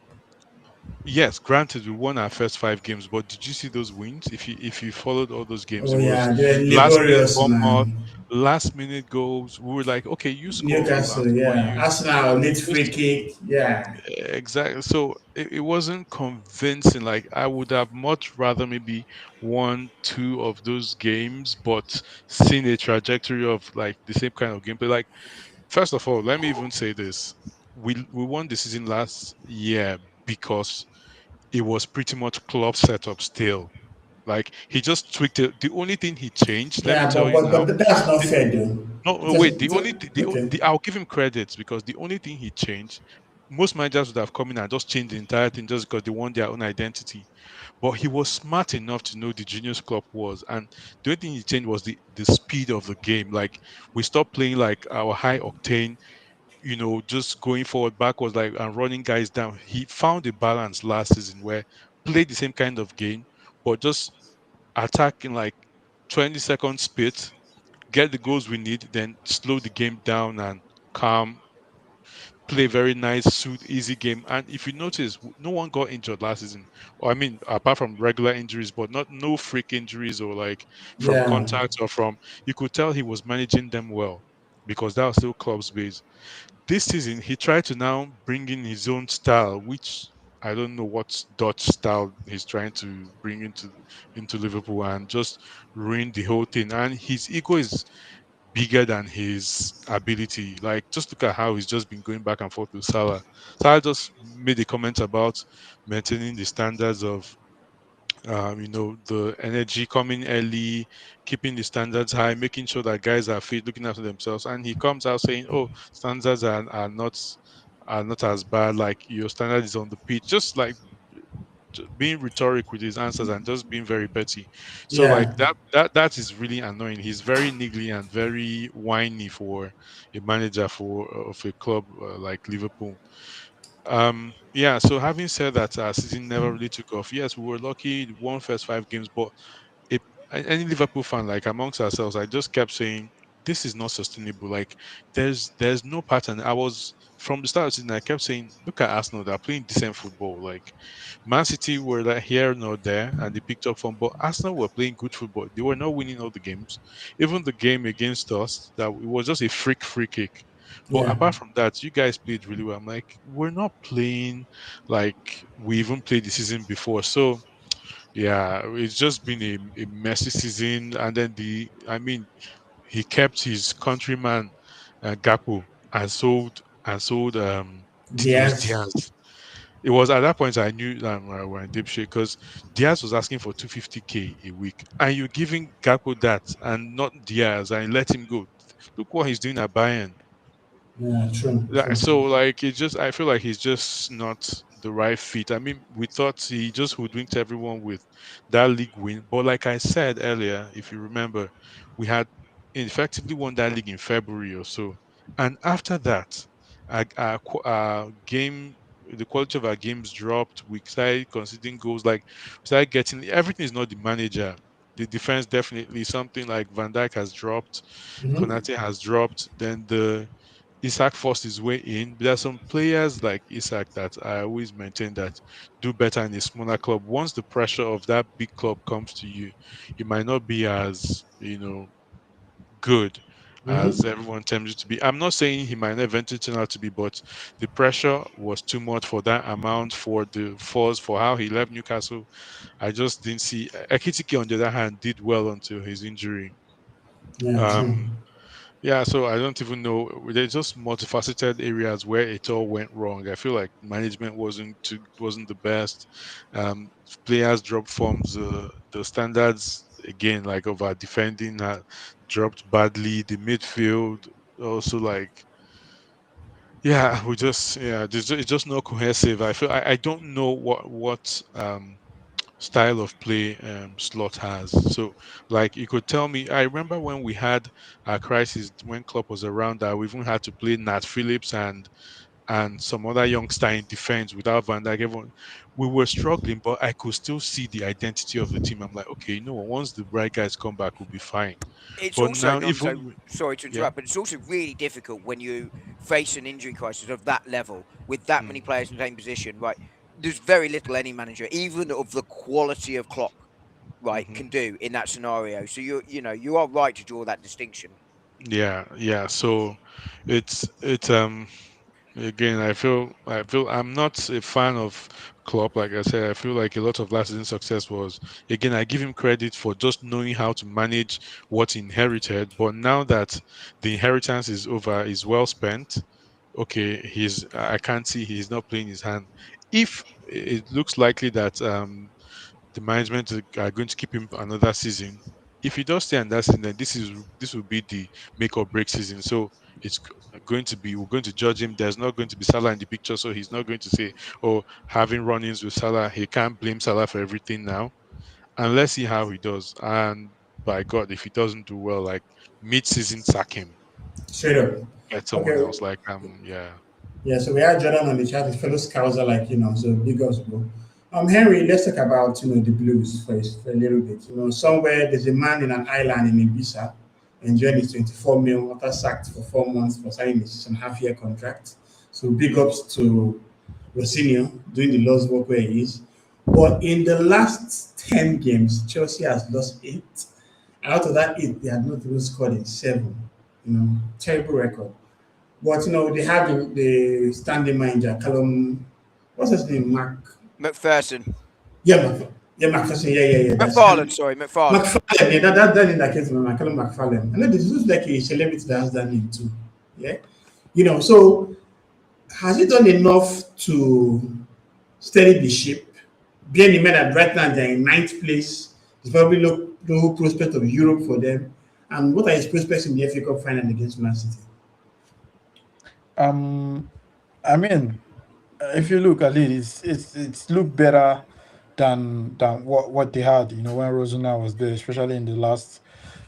yes, granted, we won our first 5 games, but did you see those wins? If you followed all those games, Oh it was yeah, they're last minute laborious, Bournemouth, man. last minute goals. We were like, okay, you score goals, I'll Newcastle, score yeah. you. Arsenal, late free Just kick, yeah. exactly. So it wasn't convincing. Like I would have much rather maybe won 2 of those games, but seen a trajectory of like the same kind of gameplay. Like first of all, let me even say this: we won the season last year because it was pretty much club setup still. Like he just tweaked it. The only thing he changed, let me Yeah, tell but you but, now. but that's not fair though. No, no, Because wait. okay. I'll give him credits because the only thing he changed, most managers would have come in and just changed the entire thing just because they want their own identity. But he was smart enough to know the genius club was, and the only thing he changed was the speed of the game. Like we stopped playing like our high octane, just going forward, backwards, like and running guys down. He found a balance last season where played the same kind of game, but just attacking like 20 second spit, get the goals we need, then slow the game down and calm, play very nice, suit, easy game. And if you notice, no one got injured last season. Or I mean, apart from regular injuries, but not no freak injuries or like from Yeah. contacts or from. You could tell he was managing them well because that was still club's base. This season, he tried to now bring in his own style, which I don't know what Dutch style he's trying to bring into Liverpool and just ruin the whole thing. And his ego is bigger than his ability. Like, just look at how he's just been going back and forth with Salah. Salah just made a comment about maintaining the standards of The energy coming early, keeping the standards high, making sure that guys are fit, looking after themselves. And he comes out saying, "Oh, standards are not as bad. Like your standard is on the pitch." Just like being rhetoric with his answers and just being very petty. So like Yeah, that is really annoying. He's very niggly and very whiny for a manager for of a club like Liverpool. Yeah, so having said that, our season never really took off. Yes, we were lucky, won first 5 games, but if any Liverpool fan, like amongst ourselves, I just kept saying this is not sustainable. Like there's no pattern. I was from the start of the season, I kept saying, look at Arsenal, they're playing decent football. Like Man City were like here nor there, and they picked up from, but Arsenal were playing good football. They were not winning all the games. Even the game against us, that it was just a free kick. But yeah, apart from that, you guys played really well. I'm like, we're not playing like we even played the season before. So yeah, it's just been a messy season. And then he kept his countryman Gakpo and sold Luis Diaz. Diaz. It was at that point I knew that we're in deep shit because Diaz was asking for 250K a week, and you're giving Gakpo that and not Diaz, and let him go. Look what he's doing at Bayern. Yeah, true, true. So like it just I feel like he's just not the right fit. I mean, we thought he just hoodwinked everyone with that league win, but like I said earlier, if you remember, we had effectively won that league in February or so, and after that, our game. The quality of our games dropped. We started conceding goals. Like we started getting everything is not the manager. The defense definitely something like Van Dijk has dropped, Hmm. Konate has dropped. Then the Isaac forced his way in. There are some players like Isaac that I always maintain that do better in a smaller club. Once the pressure of that big club comes to you, you might not be as good as Hmm. everyone tells you to be. I'm not saying he might not eventually turn out to be, but the pressure was too much for that amount, for the force, for how he left Newcastle. I just didn't see. Ekitike, on the other hand, did well until his injury. Yeah, true. Um, yeah, so I don't even know. There's just multifaceted areas where it all went wrong. I feel like management wasn't the best. Um, Players dropped forms. The standards again, like of our defending, dropped badly. The midfield also like. Yeah, it's just not cohesive. I don't know what style of play Slot has. So, like, you could tell me. I remember when we had a crisis when Klopp was around that we even had to play Nat Phillips and some other youngster in defense without Van Dijk. We were struggling, but I could still see the identity of the team. I'm like, okay, once the right guys come back, we'll be fine. It's But also, now, Nonso, even sorry to yeah, interrupt, but it's also really difficult when you face an injury crisis of that level with that many mm, players in the same position, right? There's very little any manager, even of the quality of Klopp, right, mhm. can do in that scenario. So you are right to draw that distinction. Yeah, yeah. So it's. Again, I feel I'm not a fan of Klopp. Like I said, I feel like a lot of last season's success was again. I give him credit for just knowing how to manage what he inherited. But now that the inheritance is over, is well spent. Okay, I can't see he's not playing his hand. If it looks likely that the management are going to keep him another season. If he does stay in that season, then this will be the make or break season. So it's going to be we're going to judge him. There's not going to be Salah in the picture, so he's not going to say, "Oh, having run-ins with Salah, he can't blame Salah for everything now." And let's see how he does. And by God, if he doesn't do well, like mid-season, sack him, Straight up. get someone Okay. else. Like yeah. Yeah, so we had Jordan on the chat, his fellow scouser, like, so big ups, bro. Henry, let's talk about, the Blues for a little bit. Somewhere there's a man in an island in Ibiza enjoying his 24 mil after sacked for 4 months for signing a 6.5 year contract. So big ups to Rosinio doing the Lord's work where he is. But in the last 10 games, Chelsea has lost 8. And out of that 8, they have not even scored in 7. Terrible record. But they have the standing manager, Callum. What's his name? McPherson, Yeah, McPherson. Yeah. That's McFarland, sorry, McFarland. McFarlane. Yeah, that's the name that came to my mind. Callum McFarlane. And then this looks like a celebrity that has that name too. Yeah, so has he done enough to steady the ship? bearing in mind that right now they're in ninth place, there's probably no prospect of Europe for them. And what are his prospects in the FA Cup final against Man City? Um, I mean, if you look at it, it's looked better than what they had, when Rosuna was there, especially in the last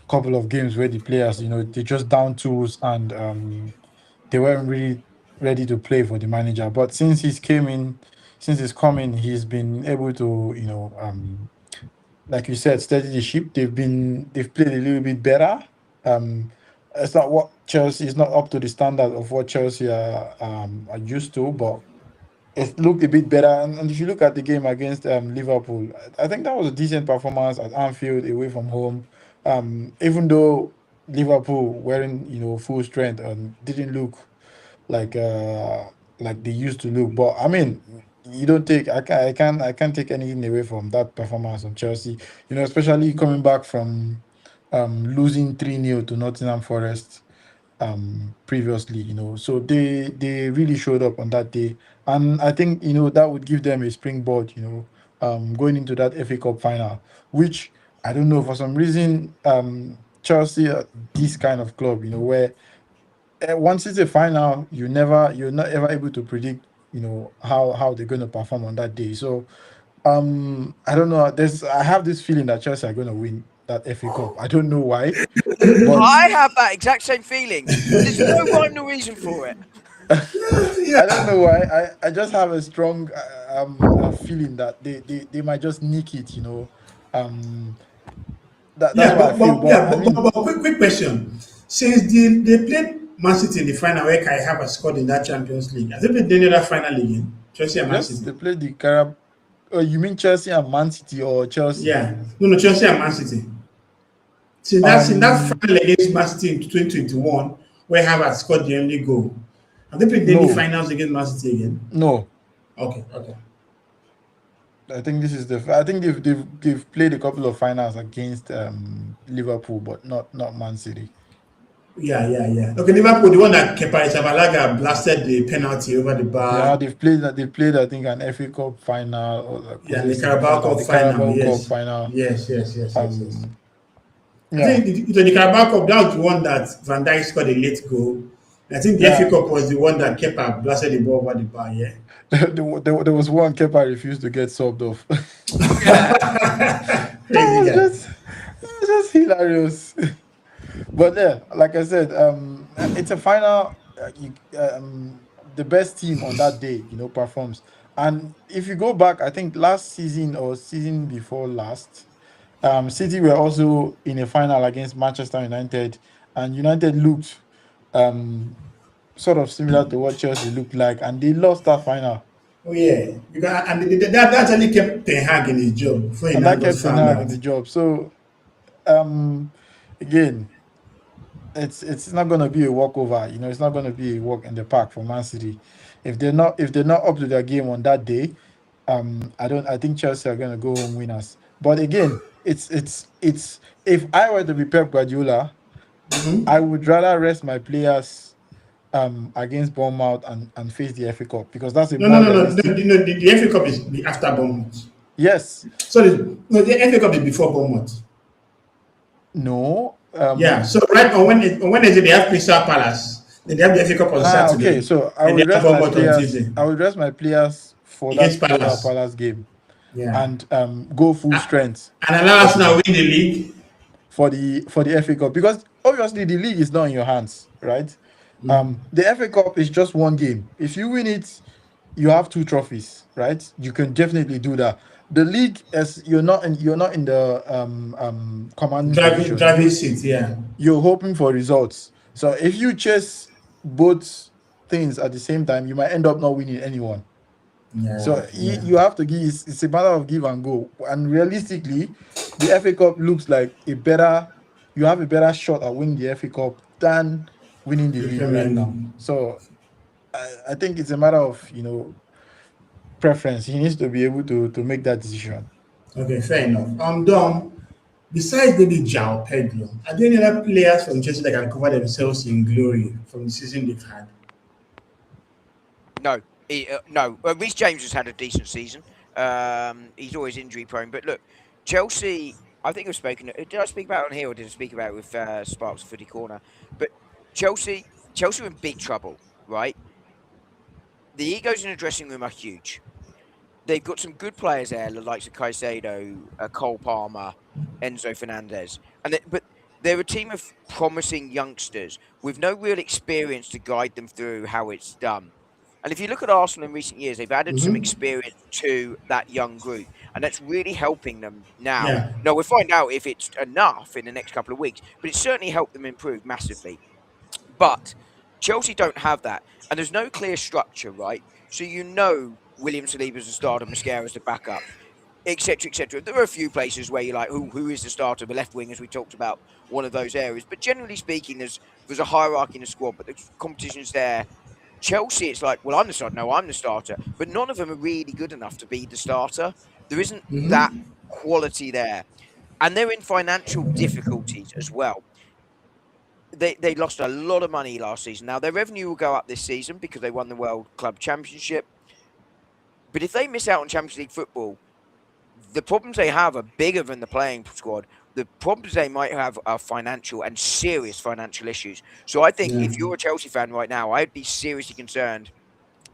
couple of games where the players, they just down tools and they weren't really ready to play for the manager. But since he's coming, he's been able to, like you said, steady the ship. They've played a little bit better. It's not what Chelsea is not up to the standard of what Chelsea are used to, but it looked a bit better. And if you look at the game against Liverpool, I think that was a decent performance at Anfield away from home. Even though Liverpool wearing full strength and didn't look like uh like they used to look. But I mean, you don't take I can't take anything away from that performance of Chelsea. Especially coming back from losing 3-0 to Nottingham Forest previously. So they really showed up on that day, and I think that would give them a springboard, going into that FA Cup final, which I don't know, for some reason Chelsea are this kind of club, where once it's a final, you're not ever able to predict, how they're going to perform on that day. So I don't know. I have this feeling that Chelsea are going to win that FA Cup. I don't know why, but I have that exact same feeling. There's no rhyme or reason for it. I don't know why. I just have a strong feeling that they might just nick it. Um, that's Yeah, what I feel. But I mean, but quick question. Since they played Man City in the final where Kai Havertz scored in that Champions League, has they played any other final again? Chelsea and Man yes, City? they played the Carab. Oh, you mean Chelsea and Man City or Chelsea? Yeah. No, Chelsea and Man City. Since that Um, final against Man City in 2021, where Havertz scored the only goal. Have they played any no, finals against Man City again? no. Okay. I think this is the. I think they've played a couple of finals against Liverpool, but not Man City. Yeah. Okay, Liverpool, the one that Kepa Arrizabalaga blasted the penalty over the Yeah, bar. they've played that. They played, I think, an FA Cup final, or like, was Yeah, it the semi Carabao final? Cup The final. Carabao Cup Yes. final. Yes. Um, I yeah, think the Carabao Cup, that was the one that Van Dijk scored a late goal. I think the FA yeah. Cup was the one that Kepa blasted the ball over the bar, yeah. There was one Kepa refused to get subbed off. Yeah. That Crazy was guy. just hilarious. But yeah, like I said, it's a final. The best team on that day, performs. And if you go back, I think last season or season before last, City were also in a final against Manchester United, and United looked um sort of similar to what Chelsea looked like, and they lost that final. Oh yeah, and that actually kept Ten Hag in his job before he And now that got kept Ten found Hag in out. the job. So um again, it's not gonna be a walkover. It's not gonna be a walk in the park for Man City. If they're not up to their game on that day, I think Chelsea are gonna go home winners. But again, it's if I were to be Pep Guardiola, I would rather rest my players against Bournemouth and face the FA Cup, because that's a more No. realistic. The FA Cup is after Bournemouth. Yes. So the FA Cup is before Bournemouth. No. Yeah. So right on Wednesday they have Crystal Palace. Then they have the FA Cup on Okay. Saturday. So I Then they would have rest my Bournemouth on players. Tuesday I would rest my players for against that Crystal Palace. Palace game, Yeah. and go full strength And allow us now win the league. for the FA Cup, because obviously the league is not in your hands, right? The FA Cup is just one game. If you win it, you have two trophies, right? You can definitely do that. The league, as you're not in the commanding position. Driving seat, yeah. You're hoping for results. So if you chase both things at the same time, you might end up not winning anyone. So Yeah. you have to give. It's a matter of give and go. And realistically, the FA Cup looks like a better. You have a better shot at winning the FA Cup than winning the The league Premier right now. League. So I think it's a matter of preference. He needs to be able to make that decision. Okay, fair enough. Dom, besides maybe Jao Pedro, are there any other players from Chelsea that can cover themselves in glory from the season they've had? No. No. Reece James has had a decent season. He's always injury prone. But look, Chelsea. I think I've spoken. Did I speak about it on here, or did I speak about it with Sparks Footy Corner? But Chelsea are in big trouble, right? The egos in the dressing room are huge. They've got some good players there, the likes of Caicedo, Cole Palmer, Enzo Fernandez, but they're a team of promising youngsters with no real experience to guide them through how it's done. And if you look at Arsenal in recent years, they've added some Mm-hmm. experience to that young group, and that's really helping them now. Yeah. Now, we'll find out if it's enough in the next couple of weeks, but it's certainly helped them improve massively. But Chelsea don't have that, and there's no clear structure, right? So William Saliba's the starter, Mascara's the backup, etc., etc. There are a few places where you're like, who is the starter? The left wing, as we talked about, one of those areas. But generally speaking, there's a hierarchy in the squad, but the competition's there. Chelsea, it's like, well, I'm the starter. No, I'm the starter. But none of them are really good enough to be the starter. There isn't that Mm-hmm. quality there. And they're in financial difficulties as well. They lost a lot of money last season. Now, their revenue will go up this season because they won the World Club Championship. But if they miss out on Champions League football, the problems they have are bigger than the playing squad. The problems they might have are financial and serious financial issues. So I think Yeah. if you're a Chelsea fan right now, I'd be seriously concerned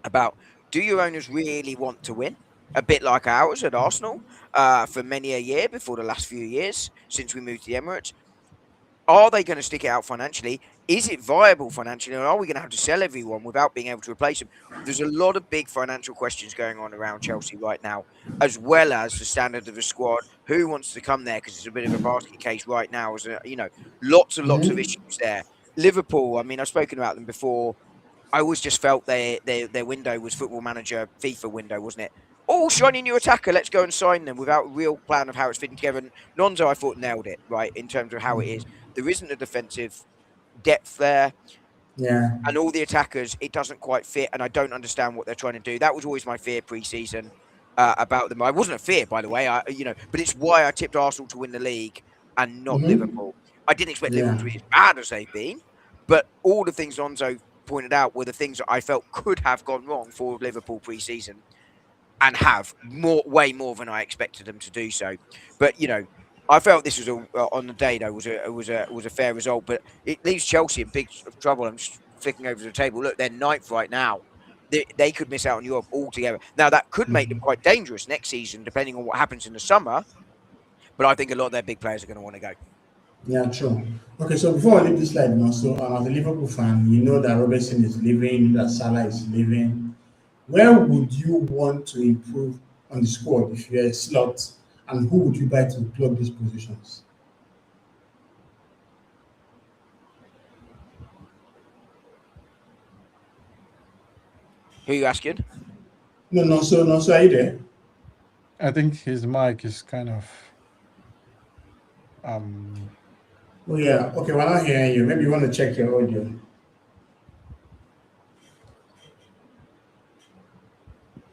about, do your owners really want to win? A bit like ours at Arsenal for many a year before the last few years since we moved to the Emirates. Are they going to stick it out financially? Is it viable financially? And are we going to have to sell everyone without being able to replace them? There's a lot of big financial questions going on around Chelsea right now, as well as the standard of the squad. Who wants to come there? Because it's a bit of a basket case right now. Lots and lots of Mm-hmm. issues there. Liverpool, I mean, I've spoken about them before. I always just felt their window was Football Manager FIFA window, wasn't it? Oh, shiny new attacker, let's go and sign them without a real plan of how it's fitting together. And Nonzo, I thought, nailed it, right, in terms of how it is. There isn't a defensive depth there, Yeah. and all the attackers, it doesn't quite fit, and I don't understand what they're trying to do. That was always my fear pre-season about them. I wasn't a fear, by the way, but it's why I tipped Arsenal to win the league and not Mm-hmm. Liverpool. I didn't expect Liverpool Yeah. to be as bad as they've been, but all the things Nonzo pointed out were the things that I felt could have gone wrong for Liverpool pre-season, and have way more than I expected them to do so. But I felt this was on the day though was a fair result, but it leaves Chelsea in big trouble. I'm just flicking over the table. Look, they're ninth right now. They could miss out on Europe altogether. Now that could make them quite dangerous next season, depending on what happens in the summer. But I think a lot of their big players are going to want to go. Yeah, true. Okay, so before I leave this slide now, so as a Liverpool fan, you know that Robertson is leaving, that Salah is leaving. Where would you want to improve on the squad if you're a slot, and who would you buy to plug these positions? Who are you asking? No, no, so are you there? I think his mic is kind of um Oh yeah, okay, we're not hearing you. Maybe you want to check your audio.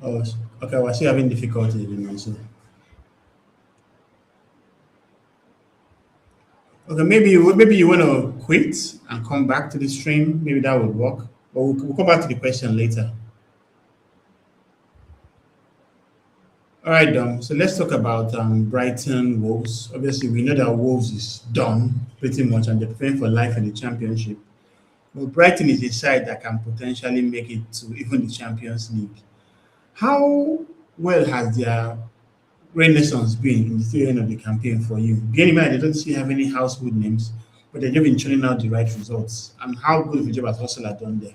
Oh, okay, we're still having difficulty even now. So. Okay, maybe you want to quit and come back to the stream. Maybe that would work. But we'll come back to the question later. All right, Dom. So let's talk about Brighton Wolves. Obviously, we know that Wolves is done pretty much, and they're preparing for life in the Championship. But Brighton is a side that can potentially make it to even the Champions League. How well has their renaissance been in the tail end of the campaign for you? Bear in mind, they don't still have any household names, but they've been churning out the right results. And how good of a job has Hustler done there?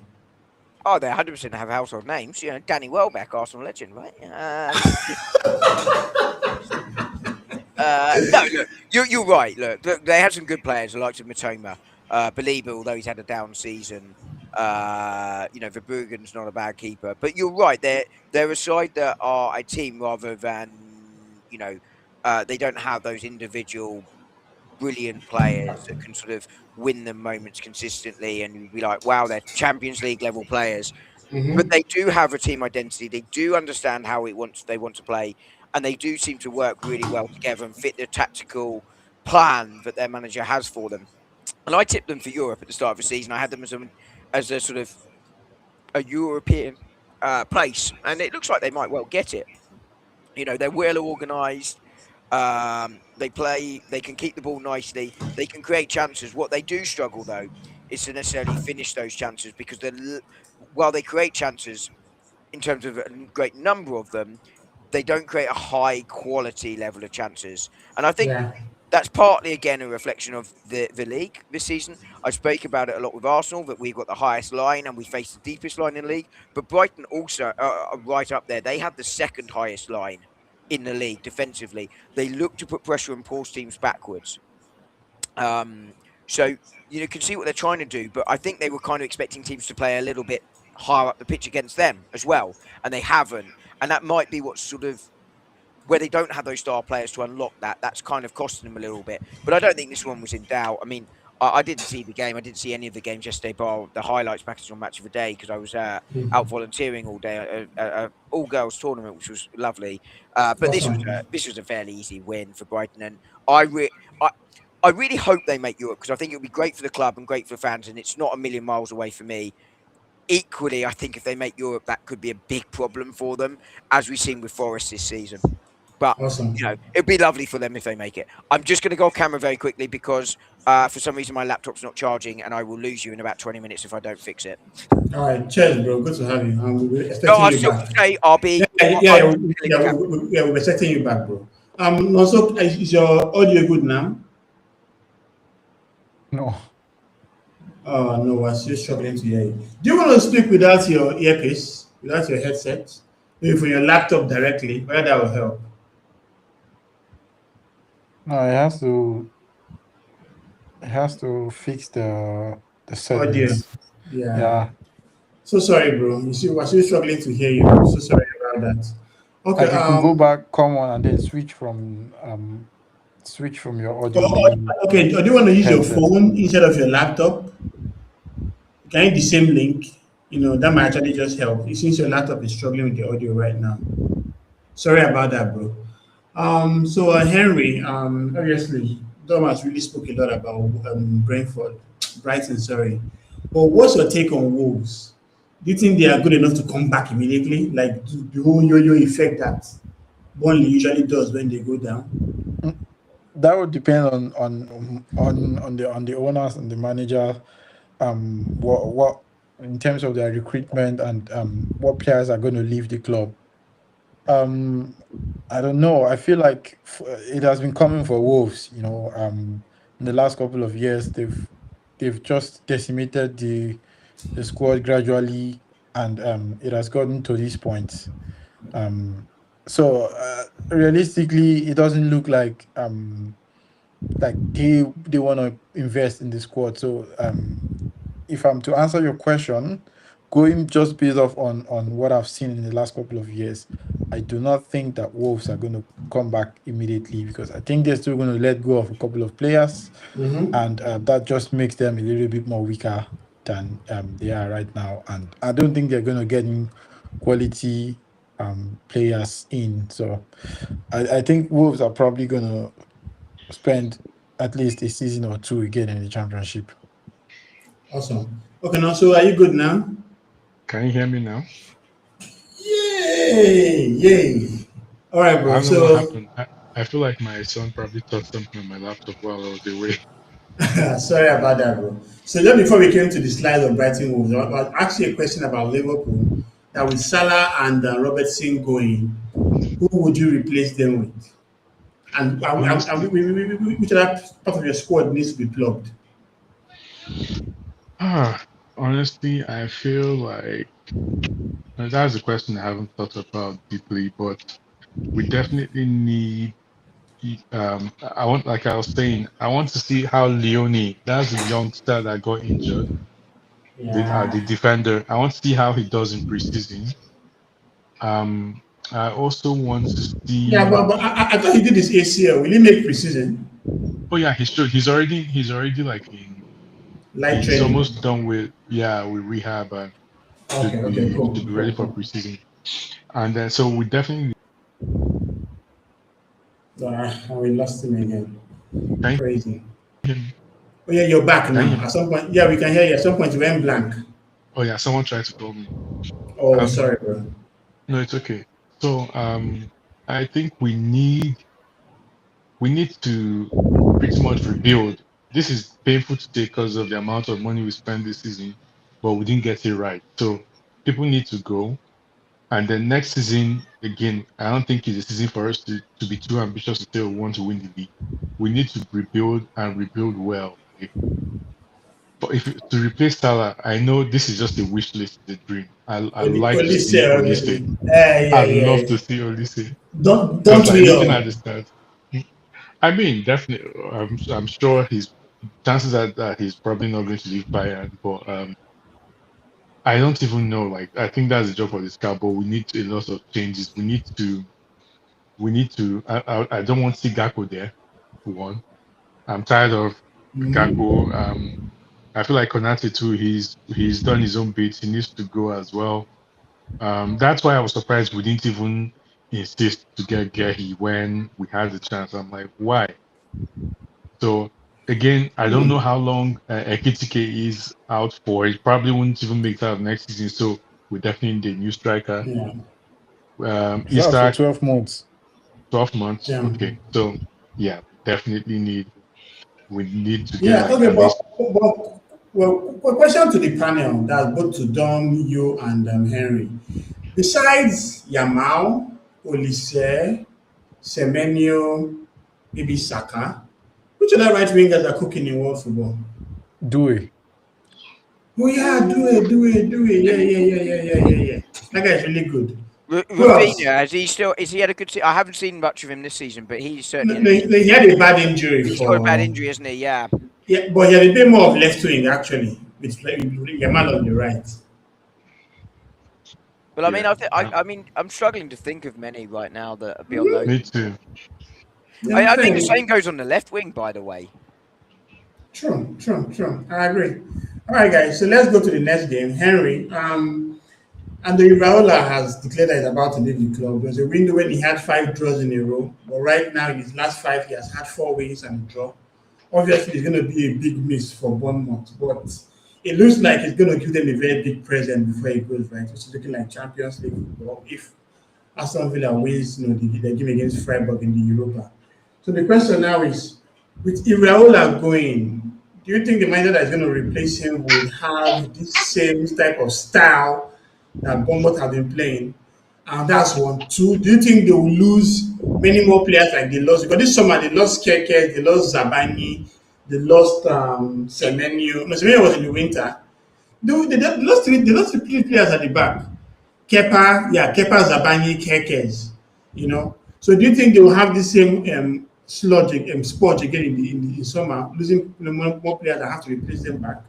Oh, they 100% have household names. Danny Welbeck, Arsenal legend, right? No, look, you're right. Look, they had some good players, the likes of Matoma. Belieber, although he's had a down season. Verbruggen's not a bad keeper. But you're right. They're a side that are a team rather than, they don't have those individual brilliant players that can sort of win them moments consistently and you'd be like, wow, they're Champions League level players. But Mm-hmm. they do have a team identity. They do understand how they want to play, and they do seem to work really well together and fit the tactical plan that their manager has for them. And I tipped them for Europe at the start of the season. I had them as a sort of a European place, and it looks like they might well get it. You know, they're well organised. They can keep the ball nicely. They can create chances. What they do struggle, though, is to necessarily finish those chances because while they create chances in terms of a great number of them, they don't create a high quality level of chances. And I think Yeah. that's partly, again, a reflection of the league this season. I spoke about it a lot with Arsenal, that we've got the highest line and we face the deepest line in the league. But Brighton also are right up there. They have the second highest line in the league defensively. They look to put pressure and force teams backwards. So you can see what they're trying to do, but I think they were kind of expecting teams to play a little bit higher up the pitch against them as well, and they haven't. And that might be what's sort of where they don't have those star players to unlock that. That's kind of costing them a little bit. But I don't think this one was in doubt. I mean, I didn't see the game. I didn't see any of the games yesterday, bar the highlights package on Match of the Day because I was out volunteering all day, all girls tournament, which was lovely. But Awesome. this was a fairly easy win for Brighton, and I really hope they make Europe because I think it would be great for the club and great for fans, and it's not a million miles away for me. Equally, I think if they make Europe, that could be a big problem for them, as we've seen with Forest this season. But, Awesome. it'd be lovely for them if they make it. I'm just going to go off camera very quickly because for some reason my laptop's not charging and I will lose you in about 20 minutes if I don't fix it. All right. Cheers, bro. Good to have you. We're No, expecting I you still back. say I'll be. We're expecting you back, bro. Also, is your audio good now? No. Oh no, we're still struggling to hear you. Do you want to speak without your earpiece, without your headset, maybe from your laptop directly? Whether that will help. No, it has to fix the Audio. settings. Yeah. Yeah. So sorry, bro. You see, we're still struggling to hear you. So sorry about that. Okay. Like you could go back, come on, and then switch from your audio. Okay. Or do you want to use your Headset. phone instead of your laptop? Can you the same link? That might actually just help. Since your laptop is struggling with the audio right now. Sorry about that, bro. So Henry, obviously, Thomas really spoke a lot about Brighton, sorry. But what's your take on Wolves? Do you think they are good enough to come back immediately? Like the whole yo-yo effect that Burnley usually does when they go down? That would depend on the owners and the manager. What in terms of their recruitment and what players are going to leave the club. I don't know. I feel like it has been coming for Wolves. In the last couple of years, they've just decimated the squad gradually, and it has gotten to this point. So realistically, it doesn't look like they want to invest in the squad. So if I'm to answer your question, going just based off on what I've seen in the last couple of years, I do not think that Wolves are going to come back immediately because I think they're still going to let go of a couple of players, and that just makes them a little bit more weaker than they are right now. And I don't think they're going to get in quality players in. So I think Wolves are probably going to spend at least a season or two again in the Championship. Awesome. Okay, now, so are you good now? Can you hear me now? Yay! All right, I bro. don't know what So, happened. I feel like my son probably touched something on my laptop while I was away. sorry about that, bro. So just before we came to the slide of Brighton Wolves, I'll ask you a question about Liverpool. That with Salah and Robertson going, who would you replace them with? And which other part of your squad needs to be plugged? Honestly, I feel like that's a question I haven't thought about deeply, but we definitely need. I want, like I was saying, I want to see how Leone, that's the youngster that got injured, Yeah. the defender. I want to see how he does in preseason. I also want to Yeah, see. but I thought he did his ACL. Will he make precision? Oh yeah, he should. He's already like Light he's training. almost done with rehab and Okay, cool. should be ready for preseason. And then so we definitely We lost him again. can Crazy. you Oh yeah, you're back hear now. me? At some point, yeah, we can hear you. At some point, you went blank. Oh yeah, someone tried to call me. Oh, Um, sorry, bro. no, it's okay. So I think we need to pretty much rebuild. This is painful to take because of the amount of money we spent this season, but we didn't get it right. So people need to go. And then next season, again, I don't think it's a season for us to be too ambitious to say we want to win the league. We need to rebuild and rebuild well. Like, but if to replace Salah, I know this is just a wish list, the dream. I like to Olise, see Olise. yeah, I'd love yeah. to see Olise because Don't like we looking at all? the stats, I mean, definitely, I'm sure his chances are that he's probably not going to leave Bayern, but I don't even know. Like, I think that's the job for the scout, but we need a lot of changes. We need to. I don't want to see Gakpo there. For one, I'm tired of Gakpo. I feel like Konate too. He's done his own bit. He needs to go as well. That's why I was surprised we didn't even insist to get Gehi when we had the chance. I'm like, why? So again, I don't know how long Ekitike is out for. He probably won't even make that next season. So we definitely need a new striker. Yeah, It's out for Isaac, 12 months. 12 months. yeah. Okay. So yeah, definitely we need to get Yeah, like okay, at least question to the panel, that's both to Dom, you, and Henry. Besides Yamal, Olise, Semenyo, maybe Saka, which other right wingers are cooking in world football? Do it. Oh yeah, do it. Yeah. That guy's really good. Who else? Rafinha, is he had a good I haven't seen much of him this season, but he's No, certainly no, he had a bad injury he's got a bad for injury, hasn't he? Yeah. yeah, but he had a bit more of left wing actually, with Yamal on the right. But I mean, yeah. I mean, I'm struggling to think of many right now that are beyond those. Me too. Yeah, I'm I think the saying same goes on the left wing, by the way. true. I agree. All right, guys. So let's go to the next game. Henry, and the Raiola has declared that he's about to leave the club. There was a window when he had 5 draws in a row, but right now, in his last 5, he has had 4 wins and a draw. Obviously, it's going to be a big miss for Bournemouth, but it looks like it's going to give them a very big present before he goes, right? Which is looking like Champions League football if Aston Villa wins, the game against Freiburg in the Europa. So the question now is, with Iraola going, do you think the manager that is going to replace him will have this same type of style that Bournemouth have been playing? And that's one. Two, do you think they will lose many more players like they lost? Because this summer they lost Keke, they lost Zabani, they lost Semenyo. No, Semenyo was in the winter. They lost three players at the back. Kepa, Zabani, Kekes. So do you think they will have the same sludge spot again in the summer, losing more players that have to replace them back?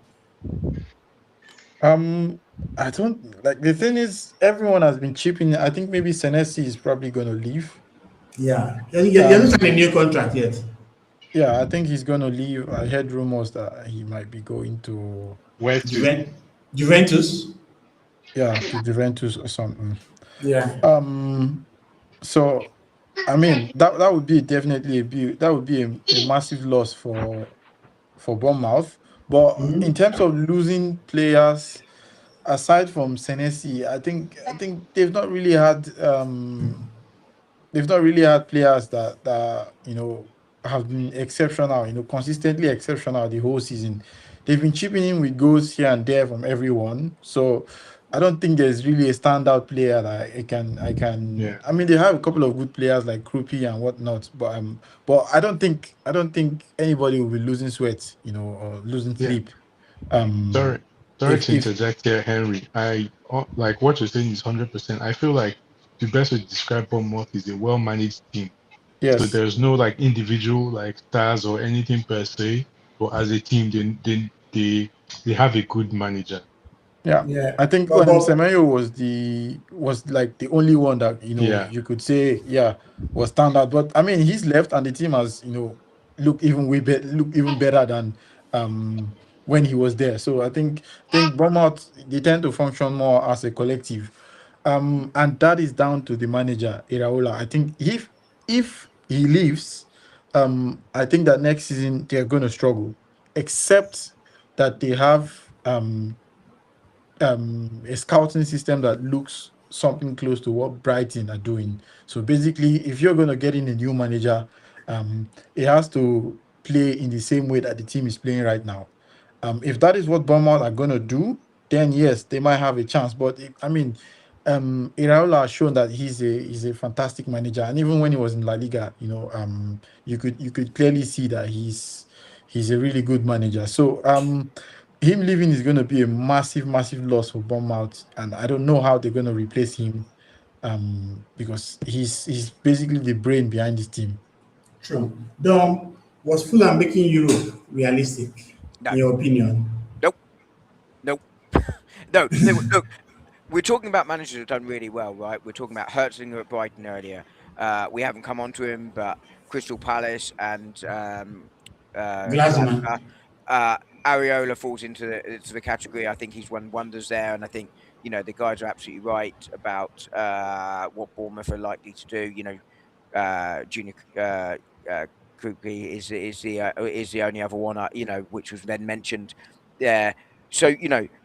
I don't like the thing is everyone has been chipping. I think maybe Senesi is probably going to leave. Yeah, he hasn't signed a new contract yet. Yeah, I think he's going to leave. I heard rumors that he might be going to Where to? Juventus. to Juventus or something. Yeah. So I mean that would be definitely a massive loss for Bournemouth. But in terms of losing players, aside from Senesi, I think they've not really had players that have been exceptional, consistently exceptional the whole season. They've been chipping in with goals here and there from everyone. So I don't think there's really a standout player that Yeah. I mean they have a couple of good players like Krupi and whatnot, but I don't think anybody will be losing sweat, or losing Yeah. sleep. Sorry, If to interject here, Henry. I like what you're saying is 100%. I feel like the best way to describe Bournemouth is a well-managed team. So yes. there's no like individual like stars or anything per se, but as a team, they have a good manager. Yeah, Yeah. I think But Semenyo was like the only one that Yeah, you could say was standout. But I mean he's left and the team has look even better than when he was there. So I think Bournemouth they tend to function more as a collective, and that is down to the manager Iraola. I think if he leaves, I think that next season they're going to struggle, except that they have a scouting system that looks something close to what Brighton are doing. So basically, if you're going to get in a new manager, it has to play in the same way that the team is playing right now. If that is what Bournemouth are going to do, then yes, they might have a chance. But I mean, Iraola has shown that he's a fantastic manager, and even when he was in La Liga, you could clearly see that he's a really good manager. So him leaving is going to be a massive, massive loss for Bournemouth, and I don't know how they're going to replace him. Because he's basically the brain behind this team. True. Dom, was Fulham making Europe realistic, No, in your opinion? nope, nope, no. Look, we're talking about managers who've done really well, right? We're talking about Hertzinger at Brighton earlier. We haven't come on to him, but Crystal Palace and Glasman. Glasgow. Uh, Areola falls into the category. I think he's won wonders there, and I think the guys are absolutely right about what Bournemouth are likely to do. Junior Krupi is the only other one, which was then mentioned there. So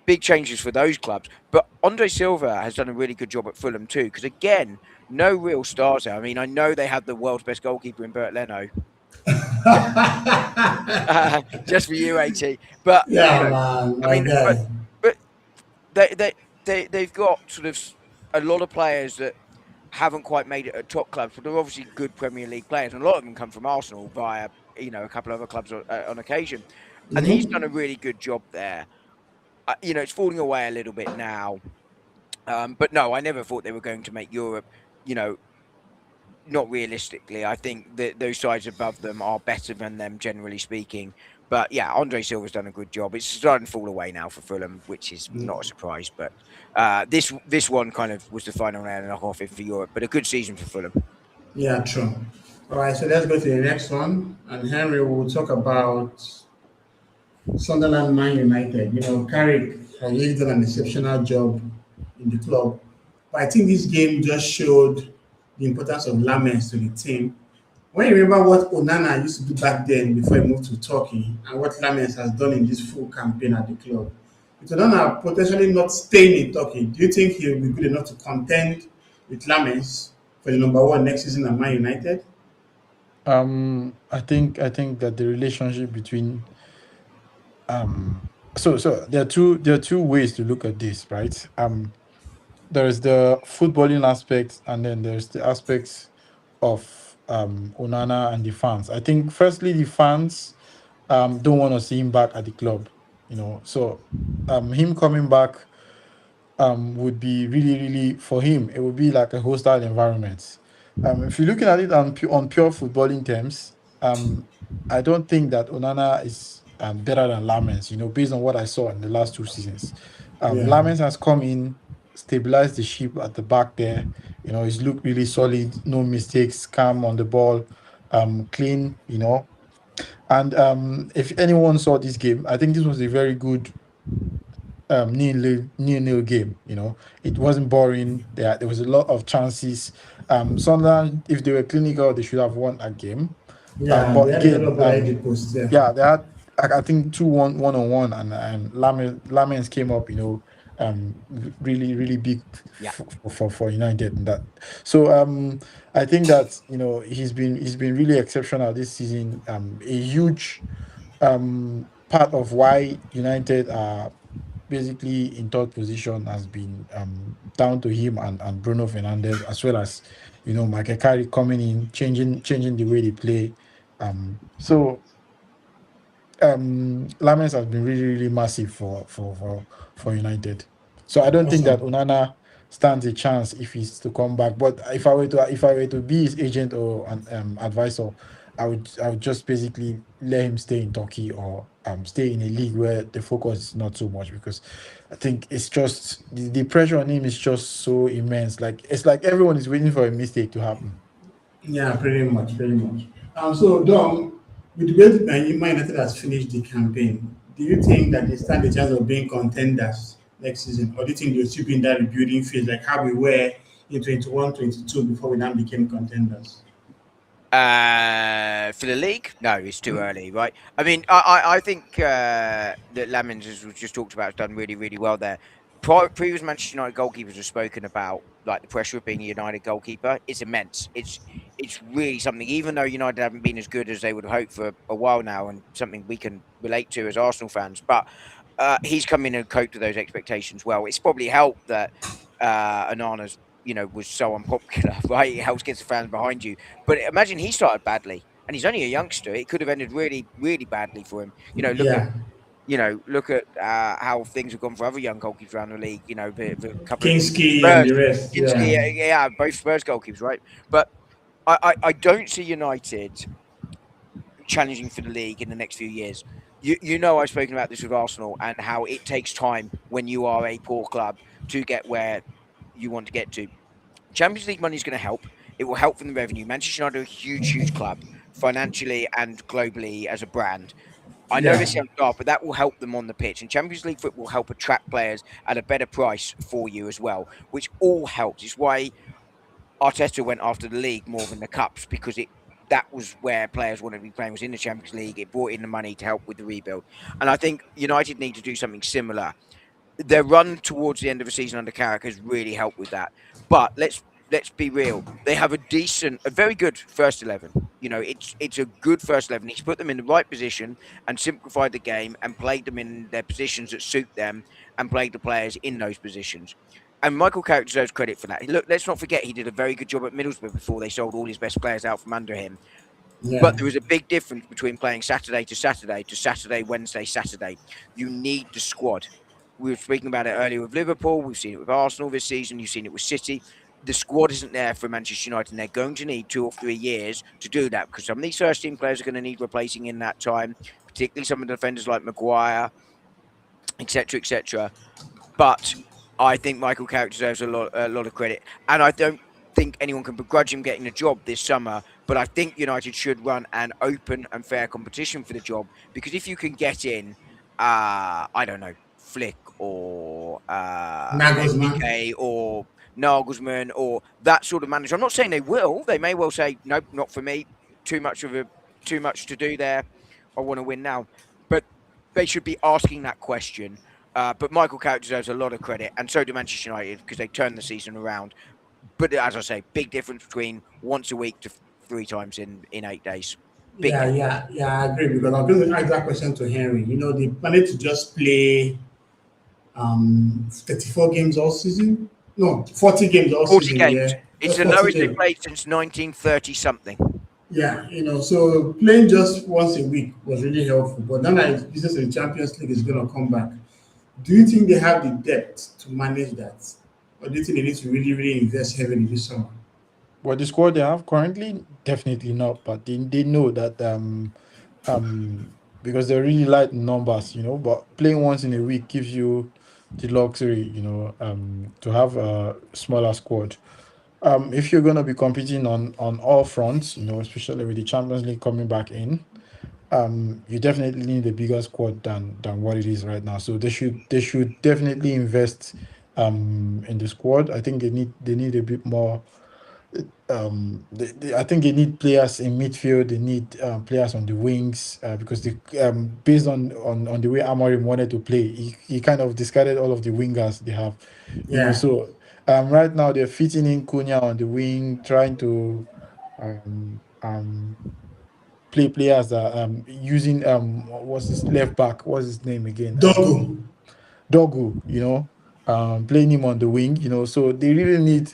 big changes for those clubs. But Andre Silva has done a really good job at Fulham too, because again, no real stars there. I mean, I know they have the world's best goalkeeper in Bert Leno, just for you, At. But Yeah, man, I my mean, guy. but they've got sort of a lot of players that haven't quite made it at top clubs, but they're obviously good Premier League players, and a lot of them come from Arsenal via a couple of other clubs on occasion. And he's done a really good job there. It's falling away a little bit now, but no, I never thought they were going to make Europe. Not realistically. I think that those sides above them are better than them, generally speaking. But yeah, Andre Silva's done a good job. It's starting to fall away now for Fulham, which is not a surprise. But this one kind of was the final nail in the coffin for Europe. But a good season for Fulham. Yeah, true. All right, so let's go to the next one. And Henry will talk about Sunderland Man United. Carrick has really done an exceptional job in the club. But I think this game just showed the importance of Lamens to the team. When you remember what Onana used to do back then before he moved to Turkey and what Lamens has done in this full campaign at the club, with Onana potentially not staying in Turkey, do you think he'll be good enough to contend with Lamens for the number one next season at Man United? I think that the relationship between so there are two ways to look at this, right? There's the footballing aspect, and then there's the aspects of Onana and the fans. I think firstly the fans don't want to see him back at the club, so him coming back would be really, really, for him, it would be like a hostile environment. If you're looking at it on pure footballing terms, I don't think that Onana is better than Lamens, based on what I saw in the last 2 seasons. Yeah. Lamens has come in, stabilized the ship at the back there. He's looked really solid, no mistakes, calm on the ball, clean, And if anyone saw this game, I think this was a very good nil game. It wasn't boring. There was a lot of chances. Sunderland, if they were clinical, they should have won a game. Yeah, But they had a again, lot of variety posts there. yeah, they had I think 2-1 on one, and Lamens came up. Really, really big Yeah. for United in that. So I think that he's been really exceptional this season. A huge part of why United are basically in third position has been down to him and Bruno Fernandes, as well as Michael Carrick coming in, changing the way they play. So Lamens has been really, really massive for United. So I don't think that Awesome. Onana stands a chance if he's to come back. But if I were to be his agent or an advisor, I would just basically let him stay in Turkey, or stay in a league where the focus is not so much, because I think it's just the pressure on him is just so immense. Like, it's like everyone is waiting for a mistake to happen. Yeah, pretty much, pretty much. So, Dom, with the way that Man United has finished the campaign, do you think that they stand a chance of being contenders next season? Or do you think they'll still be in that rebuilding phase like how we were in 21-22 before we now became contenders? For the league, no, it's too early, right? I mean, I think that Lamens, as we just talked about, has done really, really well there. Previous Manchester United goalkeepers have spoken about like the pressure of being a United goalkeeper is immense. It's really something. Even though United haven't been as good as they would hope for a while now, and something we can relate to as Arsenal fans, but he's come in and coped with those expectations well. It's probably helped that Onana's was so unpopular, right? It helps get the fans behind you. But imagine he started badly, and he's only a youngster. It could have ended really, really badly for him. Yeah. Look at how things have gone for other young goalkeepers around the league. The couple of Kinski and Spurs, the rest. Kinski, Yeah. yeah, both Spurs goalkeepers, right? But I don't see United challenging for the league in the next few years. I've spoken about this with Arsenal and how it takes time when you are a poor club to get where you want to get to. Champions League money is going to help. It will help from the revenue. Manchester United are a huge, huge club financially and globally as a brand. I know Yeah. this sounds daft, but that will help them on the pitch. And Champions League football will help attract players at a better price for you as well, which all helps. It's why Arteta went after the league more than the cups, because that was where players wanted to be playing, was in the Champions League. It brought in the money to help with the rebuild. And I think United need to do something similar. Their run towards the end of the season under Carrick has really helped with that. But let's be real. They have a very good first 11. It's a good first 11. He's put them in the right position and simplified the game and played them in their positions that suit them and played the players in those positions. And Michael Carrick deserves credit for that. Look, let's not forget he did a very good job at Middlesbrough before they sold all his best players out from under him. Yeah. But there is a big difference between playing Saturday to Saturday, Wednesday, Saturday. You need the squad. We were speaking about it earlier with Liverpool. We've seen it with Arsenal this season. You've seen it with City. The squad isn't there for Manchester United, and they're going to need 2 or 3 years to do that, because some of these first-team players are going to need replacing in that time, particularly some of the defenders like Maguire, etc., etc. But I think Michael Carrick deserves a lot of credit, and I don't think anyone can begrudge him getting the job this summer. But I think United should run an open and fair competition for the job, because if you can get in, I don't know, Flick or Nagelsmann. MBK or Nagelsmann or that sort of manager. I'm not saying they will. They may well say, nope, not for me. Too much to do there. I want to win now. But they should be asking that question. But Michael Carrick deserves a lot of credit, and so do Manchester United, because they turned the season around. But as I say, big difference between once a week to 3 times in 8 days. Big Yeah, difference. I agree, because I'm going to ask that question to Henry. They managed to just play 34 games all season. No, 40 games all 40 season. games. Yeah, It's just the 40 lowest they've games. played since 1930 something. Yeah, so playing just once a week was really helpful. But now that business in the Champions League is going to come back, do you think they have the depth to manage that? Or do you think they need to really, really invest heavily this summer? What the squad they have currently, definitely not. But they know that because they're really light in numbers, but playing once in a week gives you the luxury, to have a smaller squad. If you're gonna be competing on all fronts, especially with the Champions League coming back in, you definitely need a bigger squad than what it is right now. So they should definitely invest in the squad. I think they need a bit more. I think they need players in midfield. They need players on the wings, because based on the way Amorim wanted to play, he kind of discarded all of the wingers they have. Yeah. So right now they're fitting in Cunha on the wing, trying to um, um, play players that using what's his left back? What's his name again? Dogo. Dogu, playing him on the wing, so they really need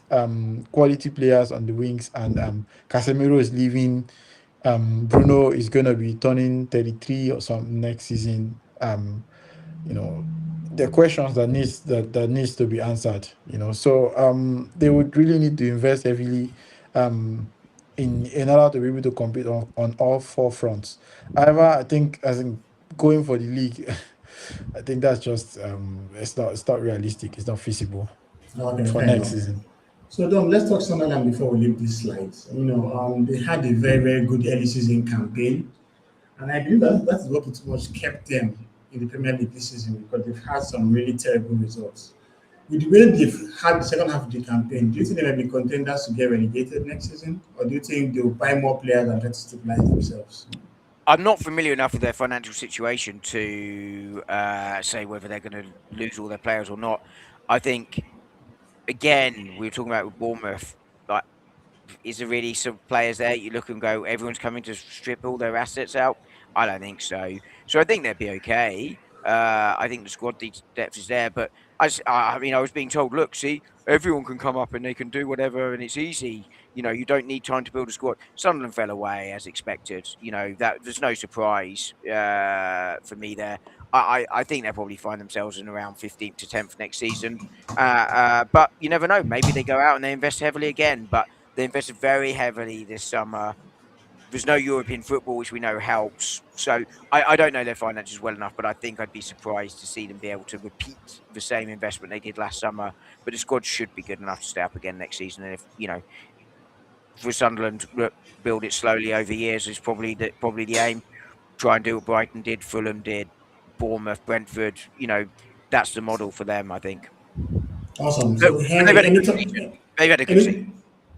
quality players on the wings, and Casemiro is leaving. Bruno is gonna be turning 33 or something next season. You know, the questions that needs to be answered, So they would really need to invest heavily in order to be able to compete on all 4 fronts. However, I think going for the league, I think that's just it's not realistic. It's not feasible Okay, for fair next enough. season. So, Dom, let's talk Sunderland before we leave these slides. They had a very, very good early season campaign, and I believe that is what pretty much kept them in the Premier League this season, because they've had some really terrible results. With the way they've had the second half of the campaign, do you think they might be contenders to get relegated next season, or do you think they'll buy more players and try to stabilize themselves? I'm not familiar enough with their financial situation to say whether they're going to lose all their players or not. I think again, we were talking about with Bournemouth. Like, is there really some players there you look and go, everyone's coming to strip all their assets out? I don't think so. So I think they'd be okay. I think the squad depth is there, but I mean, I was being told, look, see, everyone can come up and they can do whatever, and it's easy. You don't need time to build a squad. Sunderland fell away as expected. That there's no surprise for me there. I think they'll probably find themselves in around 15th to 10th next season. But you never know. Maybe they go out and they invest heavily again. But they invested very heavily this summer. There's no European football, which we know helps. So I don't know their finances well enough, but I think I'd be surprised to see them be able to repeat the same investment they did last summer. But the squad should be good enough to stay up again next season. And if for Sunderland, build it slowly over years is probably the aim. Try and do what Brighton did, Fulham did, Bournemouth, Brentford. That's the model for them, I think. Awesome. But So they've Henry, had a good season. They've had a good season.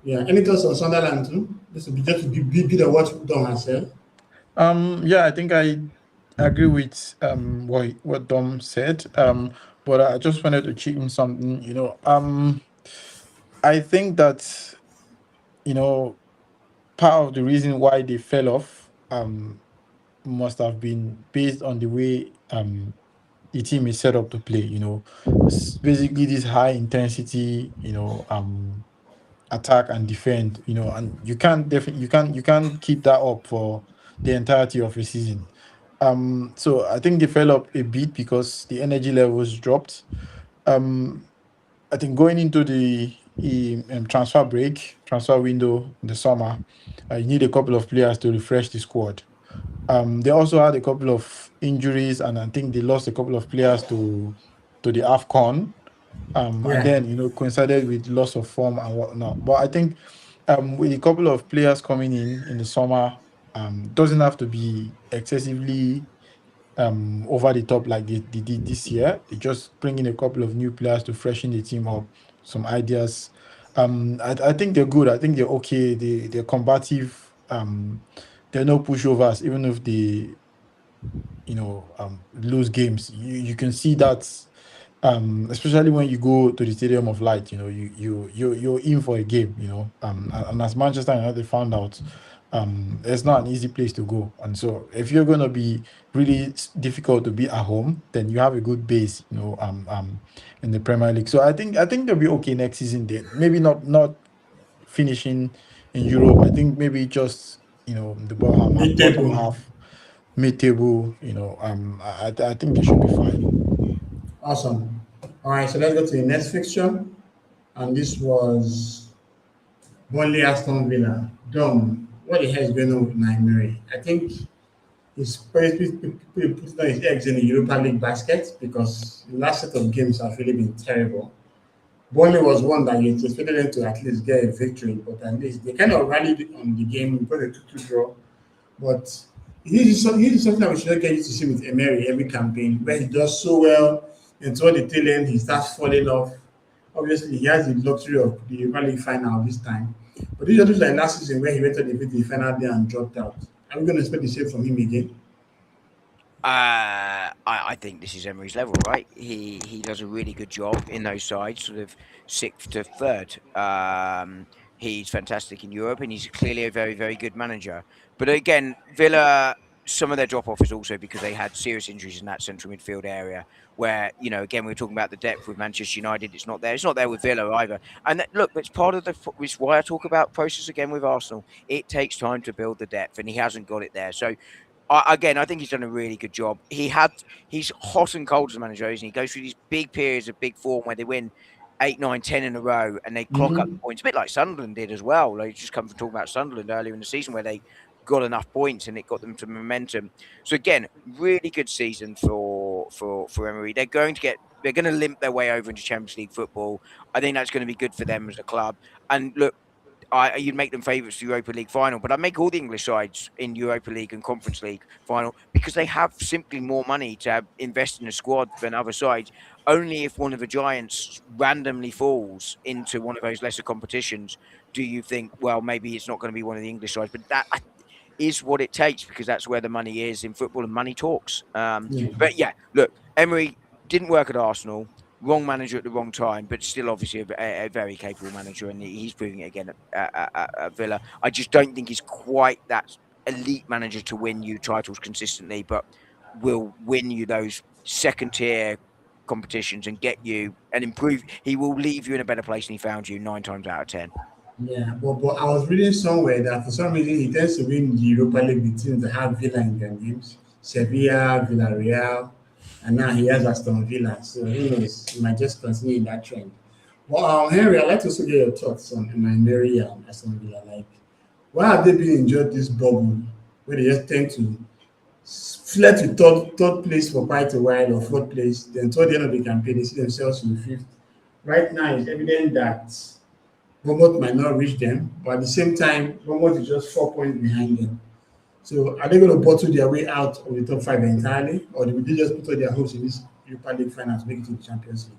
any thoughts on Sunderland too? This will be just to be bit of what Dom has said. Yeah, I think I agree with what Dom said. But I just wanted to chip in something. I think that part of the reason why they fell off must have been based on the way the team is set up to play. It's basically this high intensity, attack and defend, and you can't keep that up for the entirety of a season. So I think they fell up a bit because the energy levels dropped. Um, I think going into the transfer window in the summer, you need a couple of players to refresh the squad. They also had a couple of injuries, and I think they lost a couple of players to the AFCON. And Yeah. then coincided with loss of form and whatnot. But I think with a couple of players coming in the summer, doesn't have to be excessively over the top like they did this year. They just bring in a couple of new players to freshen the team up, some ideas. I think they're good. I think they're okay. They're combative. They're no pushovers, even if they lose games. You can see that especially when you go to the Stadium of Light, you're in for a game, and as Manchester United found out, it's not an easy place to go. And so if you're going to be really difficult to beat at home, then you have a good base, in the Premier League. So I think they'll be okay next season. Then maybe not finishing in Europe. I think maybe just the bottom Mid-table. half, mid-table. I think they should be fine. Awesome. All right, so let's go to the next fixture. And this was Burnley Aston Villa. Dom, what the hell is going on with Naimiri? I think he's putting his eggs in the Europa League basket because the last set of games have really been terrible. Burnley was one that you expected them to at least get a victory, but at least they kind of rallied on the game because they took 2 draw. But this is something that we should get used to see with Emery every campaign, where he does so well, and toward the tail end, he starts falling off. Obviously, he has the luxury of the Europa League final this time. But this is just like last season where he went to the final day and dropped out. Are we going to expect the same from him again? I think this is Emery's level, right? He does a really good job in those sides, sort of 6th to 3rd. He's fantastic in Europe, and he's clearly a very, very good manager. But again, Villa, some of their drop off is also because they had serious injuries in that central midfield area. Where again, we were talking about the depth with Manchester United. It's not there. It's not there with Villa either. And look, it's part of it's why I talk about process again with Arsenal. It takes time to build the depth, and he hasn't got it there. So again, I think he's done a really good job. He's hot and cold as a manager, isn't he? He goes through these big periods of big form where they win 8, 9, 10 in a row, and they clock up the points, a bit like Sunderland did as well. Like, just come from talking about Sunderland earlier in the season where they got enough points and it got them to momentum. So again, really good season for Emery. They're going to limp their way over into Champions League football. I think that's going to be good for them as a club. And look, you'd make them favourites for Europa League final, but I make all the English sides in Europa League and Conference League final because they have simply more money to invest in a squad than other sides. Only if one of the giants randomly falls into one of those lesser competitions do you think, well, maybe it's not going to be one of the English sides. But that is what it takes because that's where the money is in football and money talks. Yeah. But yeah, look, Emery didn't work at Arsenal. wrong manager at the wrong time, but still obviously a very capable manager, and he's proving it again at Villa. I just don't think he's quite that elite manager to win you titles consistently, but will win you those second tier competitions and get you and improve. He will leave you in a better place than he found you 9 times out of 10. Yeah, but I was reading somewhere that for some reason he tends to win the Europa League with teams that have Villa in their names, Sevilla, Villarreal, and now he has Aston Villa. So who knows? He might just continue in that trend. Well, Henry, I'd like to also get your thoughts on Mary and Aston Villa. Like, why have they been enjoyed this bubble where they just tend to flirt to third place for quite a while or fourth place, then toward the end of the campaign they see themselves in the fifth. Right now, it's evident that Bournemouth might not reach them, but at the same time, Bournemouth is just 4 points behind them. So are they going to bottle their way out of the top five entirely, or will they just put all their hopes in this Europa League final to make it to the Champions League?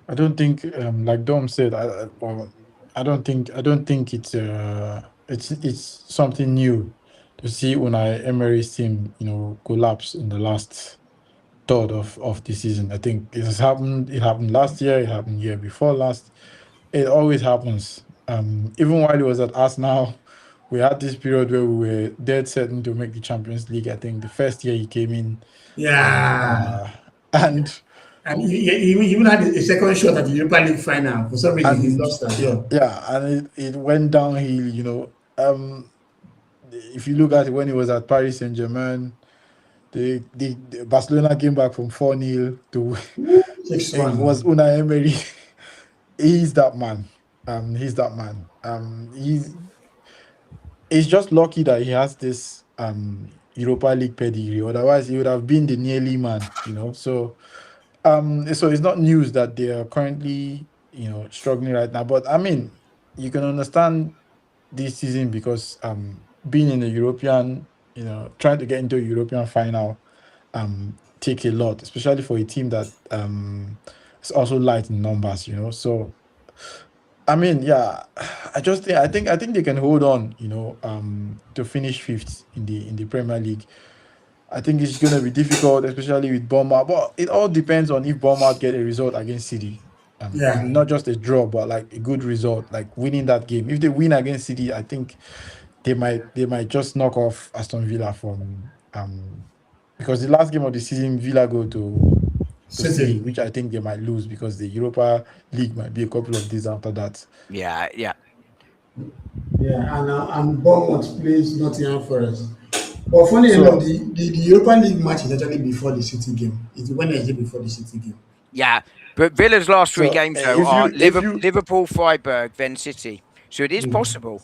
I don't think, like Dom said, I don't think it's something new to see Unai Emery's team, collapse in the last third of the season. I think it has happened. It happened last year. It happened year before last. It always happens. Even while he was at Arsenal, we had this period where we were dead certain to make the Champions League. I think the first year he came in, Yeah. and he even had a second shot at the Europa League final. For some reason, he lost as well. yeah, and it went downhill. If you look at it when he was at Paris Saint-Germain, the Barcelona came back from 4-0 to it was Unai Emery. He's that man. He's that man. He's just lucky that he has this Europa League pedigree. Otherwise, he would have been the nearly man. So it's not news that they are currently struggling right now. But I mean, you can understand this season because being in the European, trying to get into a European final takes a lot, especially for a team that is also light in numbers. So I mean, yeah, I think they can hold on, to finish fifth in the Premier League. I think it's going to be difficult, especially with Bournemouth. But it all depends on if Bournemouth get a result against City. Yeah. Not just a draw, but like a good result, like winning that game. If they win against City, I think they might just knock off Aston Villa from because the last game of the season, Villa go to City, which I think they might lose because the Europa League might be a couple of days after that. Yeah. Yeah, and Bournemouth plays Nottingham Forest. But funny enough, the Europa League match is actually before the City game. It's Wednesday before the City game. Yeah, but Villa's last 3 games though are Liverpool, Freiburg, then City. So it is possible.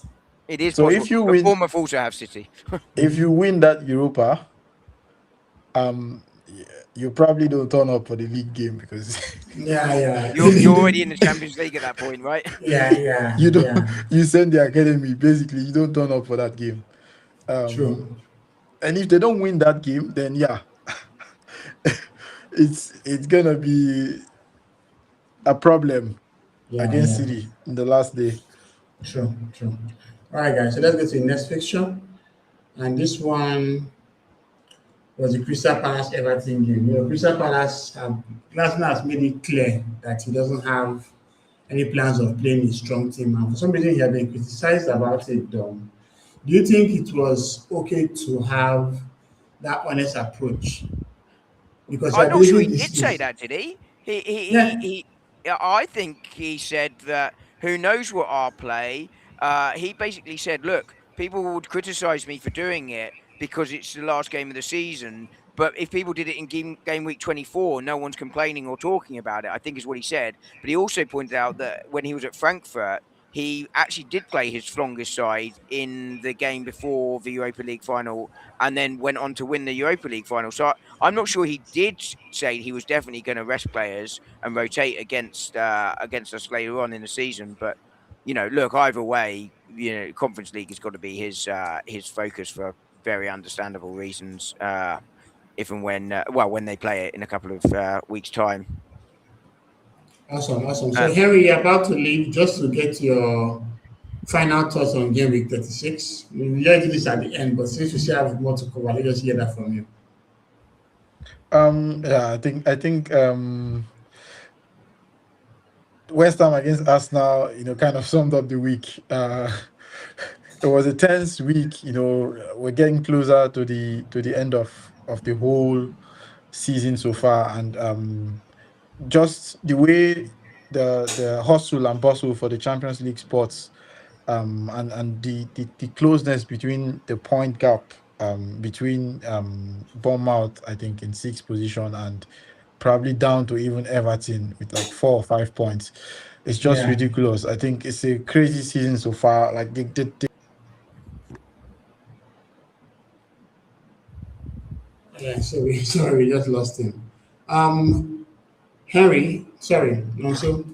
It is possible. If you win, Bournemouth also have City. If you win that Europa, you probably don't turn up for the league game because you're already in the Champions League at that point, right? Yeah. You don't. Yeah. You send the academy. Basically, you don't turn up for that game. True. And if they don't win that game, then yeah, it's gonna be a problem against City in the last day. True. All right, guys. So let's go to the next fixture, and this one was the Crystal Palace Everton game. Crystal Palace Glasner has made it clear that he doesn't have any plans of playing a strong team, and for some reason he has been criticized about it. Do you think it was okay to have that honest approach? Because I'm not sure he did say that, did he? I think he said that who knows what I'll play. He basically said, look, people would criticize me for doing it because it's the last game of the season. But if people did it in game week 24, no one's complaining or talking about it, I think is what he said. But he also pointed out that when he was at Frankfurt, he actually did play his strongest side in the game before the Europa League final and then went on to win the Europa League final. So I'm not sure he did say he was definitely going to rest players and rotate against us later on in the season. But, look, either way, Conference League has got to be his focus for very understandable reasons. If and when they play it in a couple of weeks' time. Awesome. So, Henry, you're about to leave. Just to get your final thoughts on game week 36. We'll do this at the end, but since you still have more to cover, let's just hear that from you. I think West Ham against Arsenal, kind of summed up the week. It was a tense week. We're getting closer to the end of the whole season so far, and just the way the hustle and bustle for the Champions League spots, and the closeness between the point gap, between Bournemouth, I think, in sixth position, and probably down to even Everton with like 4 or 5 points. It's just Yeah. ridiculous. I think it's a crazy season so far. Like Yeah, sorry, we just lost him. Henry, sorry, no, so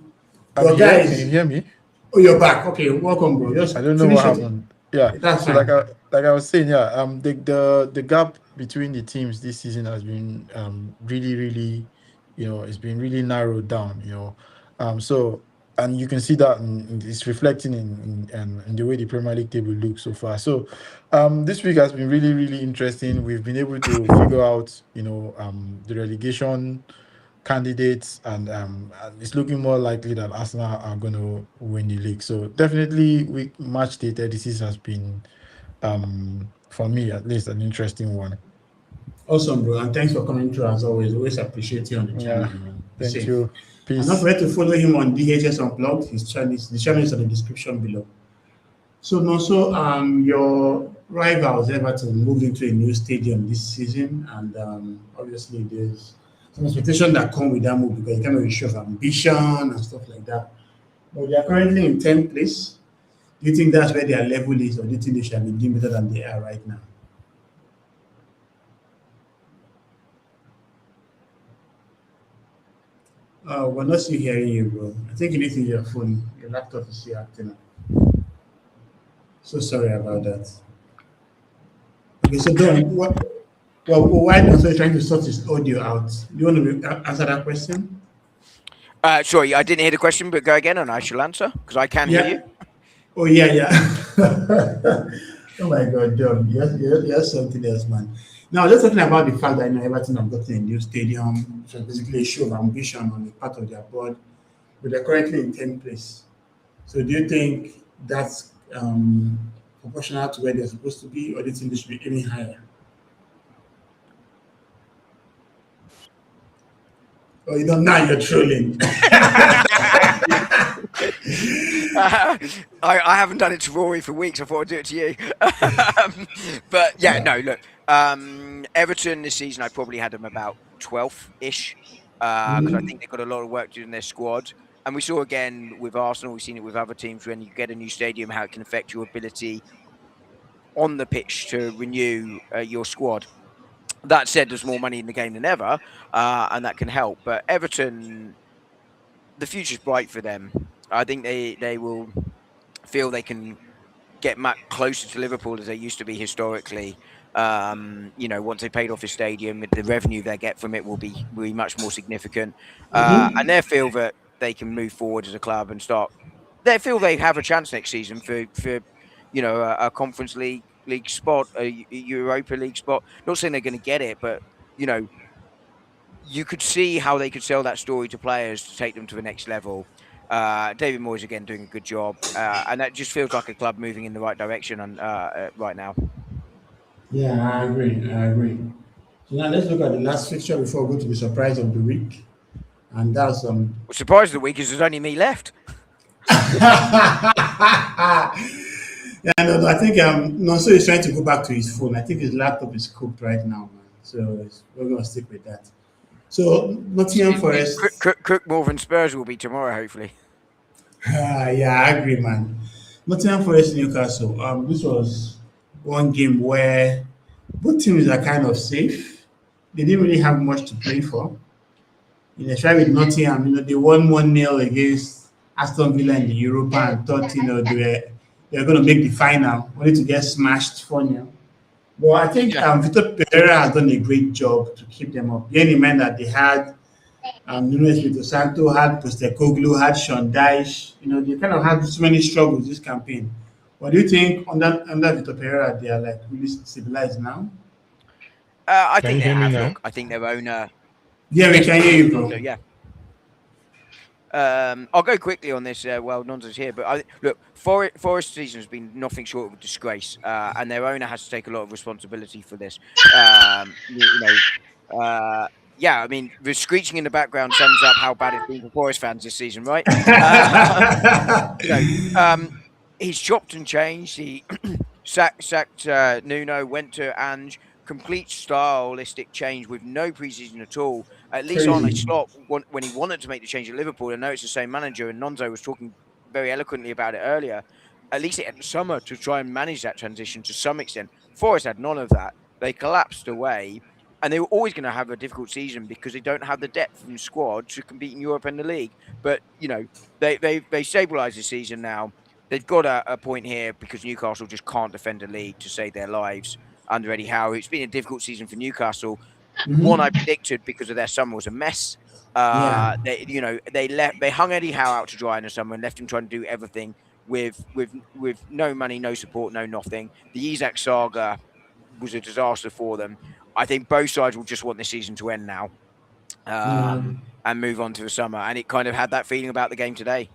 I'm your here. Can you guys. hear me? Oh, you're back. Okay, welcome, bro. Just I don't know what finish it. happened. Yeah. That's So like fine. I was saying, yeah, the gap between the teams this season has been really, really, it's been really narrowed down. So, and you can see that it's reflecting in the way the Premier League table looks so far. So this week has been really, really interesting. We've been able to figure out, the relegation candidates, and it's looking more likely that Arsenal are going to win the league. So definitely, week match day 36 has been, for me at least, an interesting one. Awesome, bro. And thanks for coming through as always. Always appreciate you on the channel, Yeah, man. Be thank safe. you. And don't Peace. forget to follow him on DHS Unplugged. His channel the channel is in the description below. So no, so your rivals Everton moved into a new stadium this season, and obviously there's some expectation that come with that move because it kind of a show of ambition and stuff like that. But they are currently in 10th place. Do you think that's where their level is, or do you think they should be doing better than they are right now? We're not still hearing you, bro. I think you need to use your phone. Your laptop is still acting up. So sorry about that. Okay, so Don, what? Well, why not? So trying to sort his audio out. Do you want to answer that question? Sorry, I didn't hear the question, but go again and I shall answer because I can hear you. Yeah. Oh yeah, yeah. Oh my God, John, you're something else, man. Now, just talking about the fact that Everton have gotten a new stadium, which was basically a show of ambition on the part of their board, but they're currently in 10th place. So, do you think that's proportional to where they're supposed to be, or do you think they should be aiming higher? Oh, you know, now you're trolling. I haven't done it to Rory for weeks. I thought I'd do it to you. But yeah, no, look. Everton this season, I probably had them about 12th-ish because I think they've got a lot of work to do in their squad. And we saw again with Arsenal, we've seen it with other teams when you get a new stadium, how it can affect your ability on the pitch to renew your squad. That said, there's more money in the game than ever, and that can help. But Everton, the future's bright for them. I think they will feel they can get much closer to Liverpool as they used to be historically. Once they paid off the stadium, the revenue they get from it will be much more significant, and they feel that they can move forward as a club and start. They feel they have a chance next season for a Conference League spot, a Europa League spot. Not saying they're going to get it, but you know you could see how they could sell that story to players to take them to the next level. David Moyes again doing a good job, and that just feels like a club moving in the right direction and right now. Yeah, I agree. I agree. So now let's look at the last fixture before we go to the surprise of the week, and that's Surprise of the week is there's only me left. Yeah, no, I think Nonso is trying to go back to his phone. I think his laptop is cooked right now, man. So we're gonna stick with that. So Nottingham Forest. Cook more than Spurs will be tomorrow, hopefully. Yeah, I agree, man. Nottingham Forest Newcastle. This was one game where both teams are kind of safe. They didn't really have much to play for. Especially with Nottingham, they won 1-0 against Aston Villa in the Europa and thought, they were going to make the final, only to get smashed 4-0. But I think Yeah. Vitor Pereira has done a great job to keep them up. Bearing in mind that they had Nuno Espirito Santo, had Postecoglou, had Sean Dyche. They kind of had so many struggles this campaign. What do you think under Vitor Pereira, they are like really civilized now? I Can think you they hear me have. now? Look, I think their owner. Yeah, we Yes, can hear you, bro. so, yeah. I'll go quickly on this while Nonzo's here, but look, Forest season has been nothing short of a disgrace, and their owner has to take a lot of responsibility for this. Yeah, I mean, the screeching in the background sums up how bad it's been for Forest fans this season, right? you know, um, he's chopped and changed. He sacked Nuno, went to Ange, complete stylistic change with no preseason at all. At least Arne Crazy. Slot, when he wanted to make the change at Liverpool, I know it's the same manager, and Nonzo was talking very eloquently about it earlier. At least it had the summer to try and manage that transition to some extent. Forest had none of that. They collapsed away, and they were always going to have a difficult season because they don't have the depth in squad to compete in Europe and the league. But they stabilised the season now. They've got a point here because Newcastle just can't defend a lead to save their lives under Eddie Howe. It's been a difficult season for Newcastle. One I predicted because of their summer was a mess. Yeah. They hung Eddie Howe out to dry in the summer and left him trying to do everything with no money, no support, no nothing. The Isak saga was a disaster for them. I think both sides will just want this season to end now, Yeah. and move on to the summer. And it kind of had that feeling about the game today.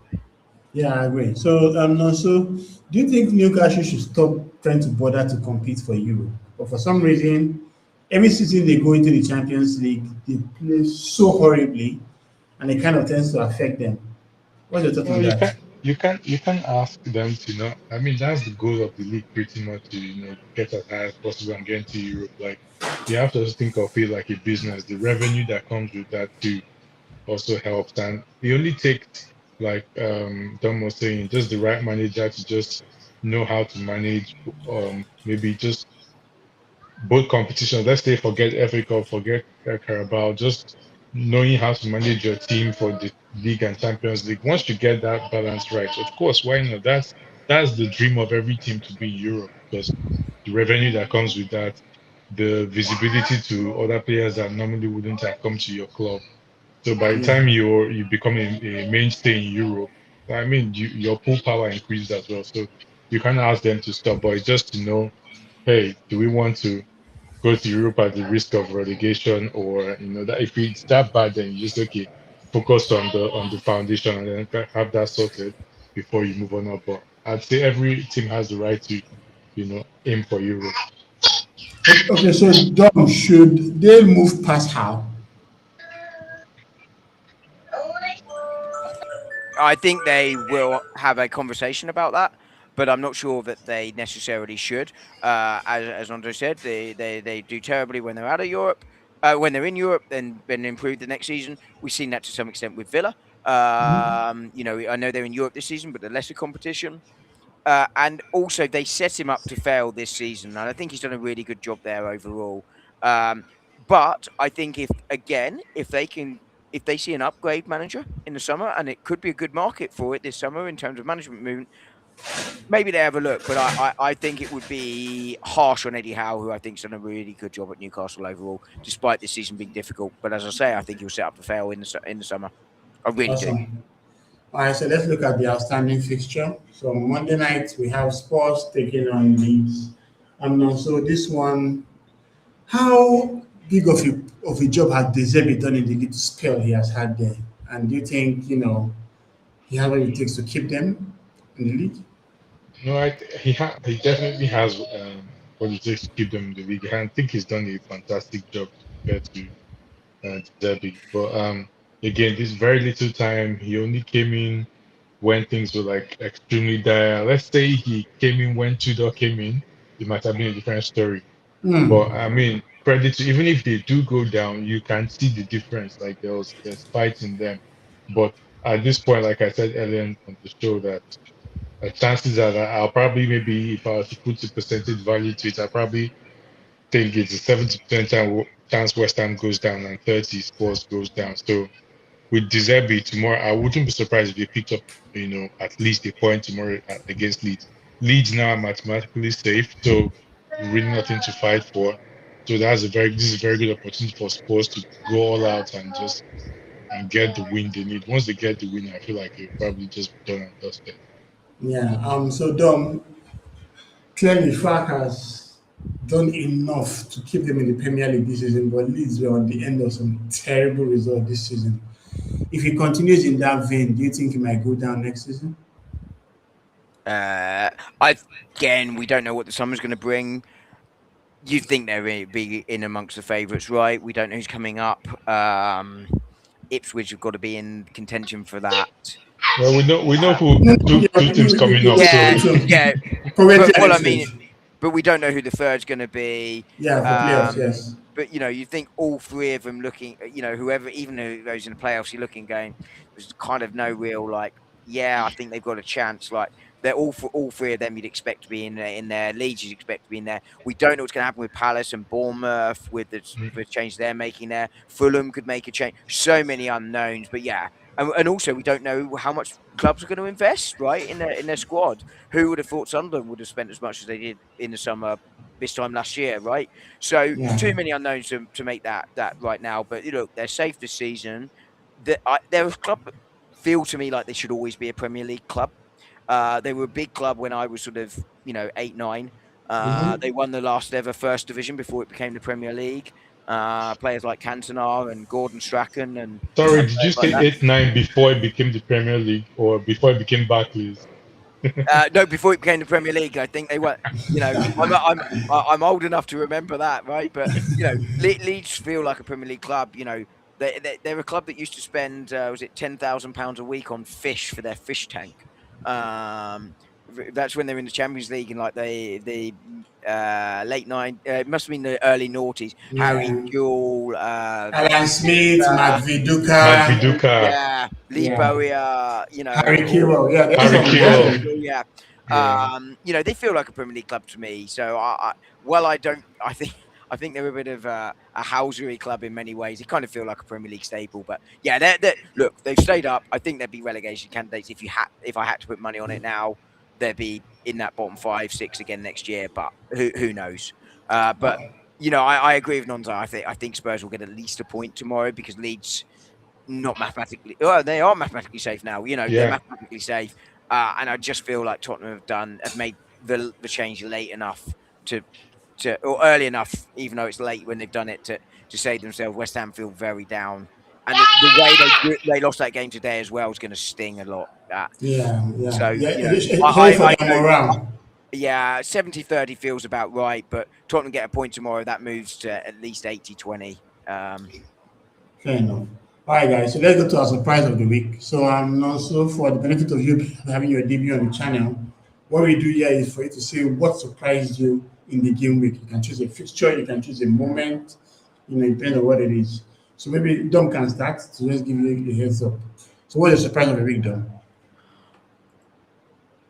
Yeah, I agree. So, so do you think Newcastle should stop trying to bother to compete for Europe? But for some reason, every season they go into the Champions League, they play so horribly, and it kind of tends to affect them. What's your thought Well, on that? you can ask them to not. I mean, that's the goal of the league, pretty much, to get as high as possible and get into Europe. Like, you have to just think of it like a business. The revenue that comes with that too also helps, and it only takes, like Dom was saying, just the right manager to just know how to manage. Maybe just both competitions. Let's say forget FA Cup, forget Carabao, just knowing how to manage your team for the league and Champions League. Once you get that balance right, of course, why not? That's the dream of every team, to be in Europe, because the revenue that comes with that, the visibility to other players that normally wouldn't have come to your club. So by the Yeah. time you become a mainstay in Europe, I mean, your pull power increases as well. So you can't ask them to stop, but it's just to know, hey, do we want to go to Europe at the risk of relegation, or that if it's that bad, then you just, okay, focus on the foundation and then have that sorted before you move on up. But I'd say every team has the right to aim for Europe. Okay, so Dom, should they move past how? I think they will have a conversation about that, but I'm not sure that they necessarily should. As Andre said, they do terribly when they're out of Europe. When they're in Europe, then improve the next season. We've seen that to some extent with Villa. I know they're in Europe this season, but the lesser competition. And also, they set him up to fail this season, and I think he's done a really good job there overall. Um, but I think if they see an upgrade manager in the summer, and it could be a good market for it this summer in terms of management movement, maybe they have a look. But I think it would be harsh on Eddie Howe, who I think's done a really good job at Newcastle overall, despite this season being difficult. But as I say, I think he'll set up to fail in the summer. I really do. Awesome. All right, so let's look at the outstanding fixture. So on Monday night, we have Spurs taking on Leeds. So this one, how big of a job has Deserbi done in the little spell he has had there? And do you think, he has what it takes to keep them in the league? No, he definitely has what it takes to keep them in the league. I think he's done a fantastic job compared to Derby. But again, this very little time, he only came in when things were like extremely dire. Let's say he came in when Tudor came in, it might have been a different story. Hmm. But I mean, credit to, even if they do go down, you can see the difference. Like there's fight in them. But at this point, like I said earlier on the show, that chances are that I'll probably, maybe if I was to put a percentage value to it, I probably think it's a 70% chance West Ham goes down and 30 Spurs goes down. So with Deserbi tomorrow, I wouldn't be surprised if they picked up, at least a point tomorrow against Leeds. Leeds now are mathematically safe, so really nothing to fight for. So this is a very good opportunity for Spurs to go all out and just and get the win they need. Once they get the win, I feel like they'll probably just be done and dusted. Yeah. So Dom, clearly Fark has done enough to keep them in the Premier League this season, but Leeds were on the end of some terrible result this season. If he continues in that vein, do you think he might go down next season? Again, we don't know what the summer's going to bring. You think they'll be in amongst the favourites, right? We don't know who's coming up. Ipswich have got to be in contention for that. Well, we know who No, two teams coming up. Yeah, So yeah. Coventry But and well, I Ipswich. mean, but we don't know who the third's going to be. Yeah, for playoffs, yes. But you think all three of them looking, whoever, even those in the playoffs, you're looking, going, there's kind of no real yeah, I think they've got a chance. Like they're all three of them you'd expect to be in there. Leeds you'd expect to be in there. We don't know what's going to happen with Palace and Bournemouth with the change they're making there. Fulham could make a change. So many unknowns, but yeah. And also, we don't know how much clubs are going to invest, right, in their squad. Who would have thought Sunderland would have spent as much as they did in the summer this time last year, right? So too many unknowns to make that right now. But look, they're safe this season. They're a club that feel to me like they should always be a Premier League club. They were a big club when I was sort of 8, 9. They won the last ever First Division before it became the Premier League. Players like Cantona and Gordon Strachan and sorry, did you say like 8-9 before it became the Premier League or before it became Barclays? no, before it became the Premier League, I think they were. I'm old enough to remember that, right? But Leeds feel like a Premier League club. They're a club that used to spend was it £10,000 a week on fish for their fish tank. That's when they're in the Champions League in like the late it must have been the early noughties. Harry Kewell, Alan Smith, Matt Viduka. Yeah, Lee Bowyer, Harry Kewell. Yeah, Harry Kewell. Yeah. They feel like a Premier League club to me. So I think they're a bit of a housery club in many ways. They kind of feel like a Premier League staple, but yeah, look, they've stayed up. I think they'd be relegation candidates if I had to put money on it now. They'd be in that bottom 5, 6 again next year, but who knows? But I agree with Nonza. I think Spurs will get at least a point tomorrow because Leeds not mathematically. Well, they are mathematically safe now. They're mathematically safe, and I just feel like Tottenham have made the change late enough or early enough, even though it's late when they've done it to save themselves. West Ham feel very down, and the way they lost that game today as well is going to sting a lot. So yeah, 70-30 feels about right, but Tottenham get a point tomorrow. That moves to at least 80-20. Fair enough. All right, guys. So let's go to our surprise of the week. So also for the benefit of you having your debut on the channel, what we do here is for you to say what surprised you in the game week. You can choose a fixture, you can choose a moment, depending on what it is. So maybe Dom can start to just give you a heads up. So what is the surprise of the week, Dom?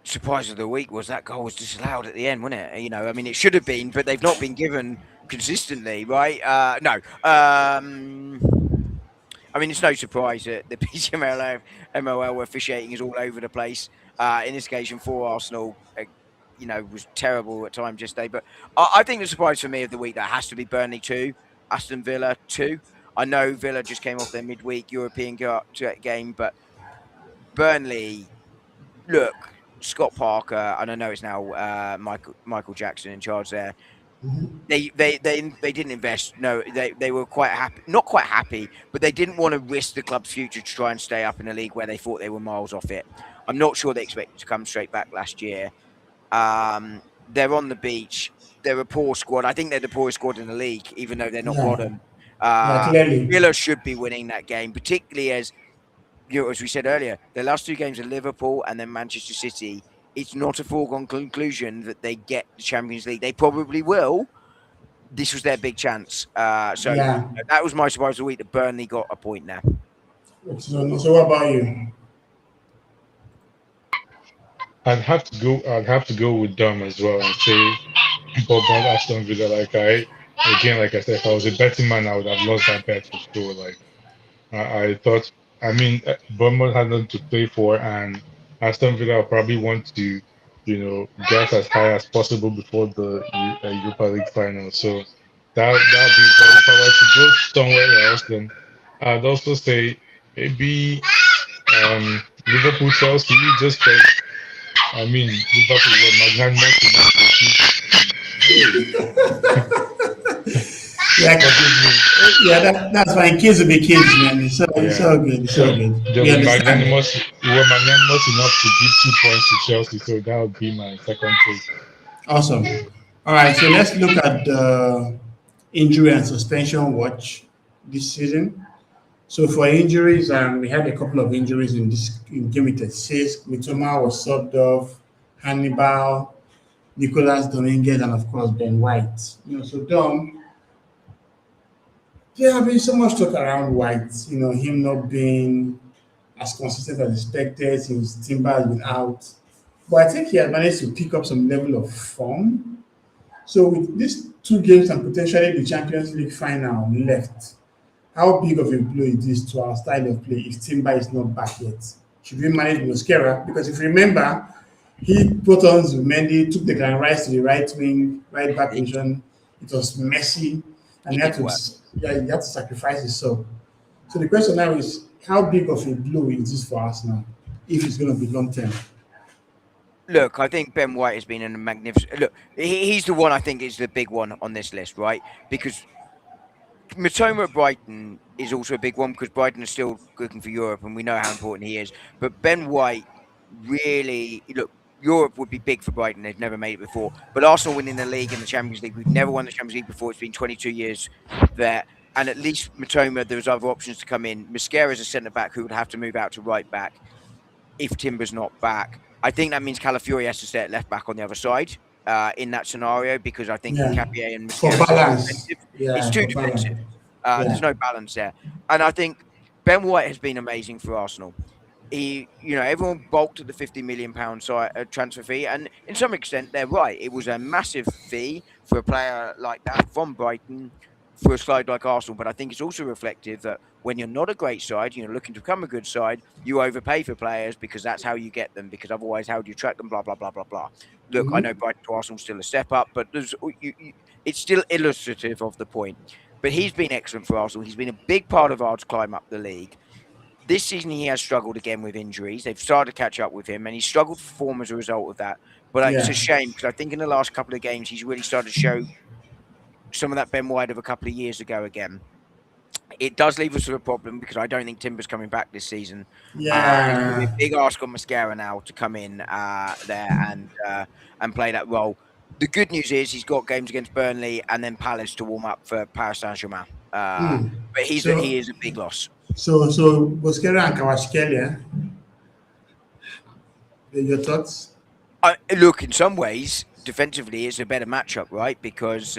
Surprise of the week was that goal was disallowed at the end, wasn't it? I mean, it should have been, but they've not been given consistently, right? No. I mean, it's no surprise that the PGMOL officiating is all over the place. In this occasion for Arsenal, was terrible at times yesterday. But I think the surprise for me of the week, that has to be Burnley 2, Aston Villa 2. I know Villa just came off their midweek European game, but Burnley, look, Scott Parker, and I know it's now Michael Jackson in charge there. They didn't invest. No, they were quite happy. Not quite happy, but they didn't want to risk the club's future to try and stay up in a league where they thought they were miles off it. I'm not sure they expected to come straight back last year. They're on the beach. They're a poor squad. I think they're the poorest squad in the league, even though they're not bottom. Clearly. Villa should be winning that game, particularly as we said earlier, their last 2 games are Liverpool and then Manchester City. It's not a foregone conclusion that they get the Champions League. They probably will. This was their big chance. That was my surprise of the week that Burnley got a point now. So what about you? I'd have to go with Dom as well and say Bournemouth Aston Villa. Like I said, if I was a betting man, I would have lost that bet for sure. Like I thought. I mean, Bournemouth had nothing to play for, and Aston Villa probably want to, get as high as possible before the Europa League final. So that'll be. But if I were to go somewhere else, then I'd also say maybe Liverpool Chelsea. Just because, I mean, Liverpool were magnanimous enough to keep. Yeah, yeah, that's fine. Kids will be kids, man. It's Yeah. all good. It's all good. They We were understand. magnanimous. We were magnanimous enough to give 2 points to Chelsea, so that would be my second choice. Awesome. All right, so let's look at the injury and suspension watch this season. So for injuries, we had a couple of injuries in game week 36. Mitoma was subbed off, Hannibal, Nicolas Dominguez, and of course Ben White. So Dom, there have been so much talk around White. Him not being as consistent as expected since Timber has been out. But I think he has managed to pick up some level of form. So with these two games and potentially the Champions League final left, how big of a blow is this to our style of play if Timber is not back yet? Should we manage Mosquera? Because if you remember, he put on Zumendi, took the Grand Rise to the right wing, right back He, position. It was messy, and he he had didn't to, work. yeah, he had to sacrifice his soul. So the question now is, how big of a blow is this for us now, if it's going to be long term? Look, I think Ben White has been a magnificent. Look, he's the one I think is the big one on this list, right? Because Matoma at Brighton is also a big one because Brighton is still looking for Europe, and we know how important he is. But Ben White really look. Europe would be big for Brighton. They've never made it before. But Arsenal winning the league and the Champions League. We've never won the Champions League before. It's been 22 years there. And at least Matoma, there's other options to come in. Mosquera is a centre back who would have to move out to right back if Timber's not back. I think that means Calafiori has to stay at left back on the other side in that scenario because I think Yeah, Capier and for Mosquera are too balance. defensive. It's Yeah, too for balance. defensive. There's Yeah. no balance there. And I think Ben White has been amazing for Arsenal. Everyone balked at the £50 million transfer fee, and in some extent, they're right. It was a massive fee for a player like that from Brighton for a side like Arsenal. But I think it's also reflective that when you're not a great side, you're looking to become a good side, you overpay for players because that's how you get them. Because otherwise, how do you track them? Blah blah blah blah blah. Look, I know Mhm. Brighton to Arsenal still a step up, but it's still illustrative of the point. But he's been excellent for Arsenal. He's been a big part of ours climb up the league. This season, he has struggled again with injuries. They've started to catch up with him, and he's struggled for form as a result of that. But it's a Yeah. shame because I think in the last couple of games, he's really started to show some of that Ben White of a couple of years ago again. It does leave us with a problem because I don't think Timber's coming back this season. It's going to be a Yeah. big ask on Mascara now to come in there and play that role. The good news is he's got games against Burnley and then Palace to warm up for Paris Saint-Germain. Mm. But he So, is a big loss. so Bosquera and Kawashkelia, your thoughts? Look, in some ways, defensively, it's a better matchup, right? Because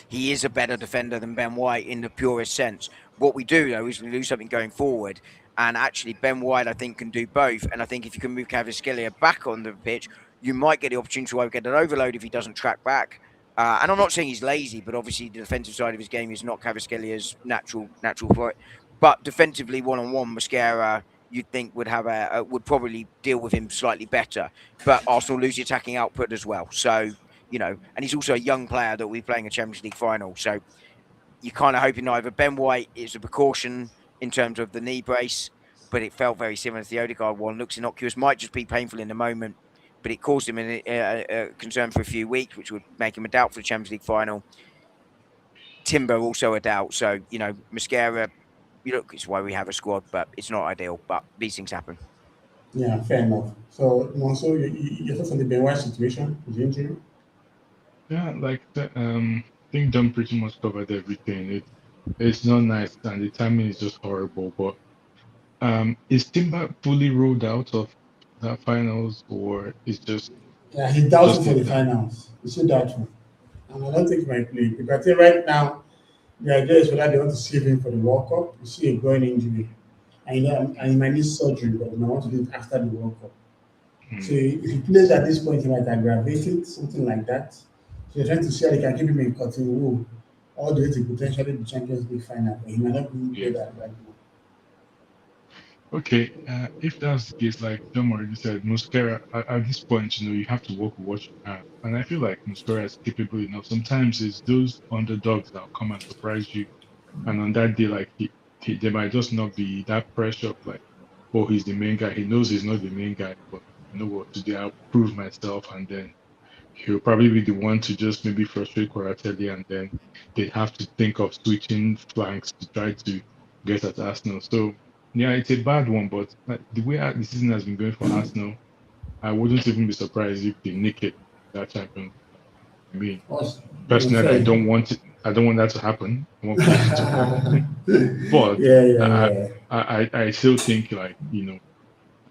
he is a better defender than Ben White in the purest sense. What we do, though, is we lose something going forward. And actually, Ben White, I think, can do both. And I think if you can move Cavaskelia back on the pitch, you might get the opportunity to get an overload if he doesn't track back. And I'm not saying he's lazy, but obviously the defensive side of his game is not Cavaskelia's natural for it. But defensively, one-on-one, Mascara, you'd think would probably deal with him slightly better. But Arsenal lose the attacking output as well. So, and he's also a young player that will be playing a Champions League final. So you're kind of hoping either Ben White is a precaution in terms of the knee brace, but it felt very similar to the Odegaard one. Looks innocuous, might just be painful in the moment, but it caused him a concern for a few weeks, which would make him a doubt for the Champions League final. Timber also a doubt. So, Mascara, it's why we have a squad, but it's not ideal. But these things happen. Yeah, fair enough. So, Monso, your thoughts on the Ben White situation, the injury? Yeah, I think John pretty much covered everything. It's not nice, and the timing is just horrible. But is Timber fully rolled out of that finals, or is Yeah, he's doubtful just for a the down? finals. He's so doubtful. And I don't think he might play. Because I think right now, the idea is whether they want to save him for the World Cup. You see a groin injury. And he might need surgery, but he might want to do it after the World Cup. So Hmm. if he plays at this point, he might aggravate it, something like that. So they're trying to see how they can keep him in cutting wool all the way to potentially the Champions League final. But he might not be Yeah. good at right now. Okay. If that's the case, like John already said, Muscara at this point, you have to work with what you have, and I feel like Muscara is capable enough. Sometimes it's those underdogs that will come and surprise you, and on that day, like there might just not be that pressure of like, oh, he's the main guy. He knows he's not the main guy, but you know what? Today I'll prove myself, and then he'll probably be the one to just maybe frustrate Kvaratskhelia, and then they have to think of switching flanks to try to get at Arsenal. So yeah, it's a bad one, but the way the season has been going for Arsenal, I wouldn't even be surprised if they nick it, that Champions League. I mean, Awesome. personally, I Fair. don't want it. I don't want that to happen. I want PSG to win, but I, Yeah. I still think like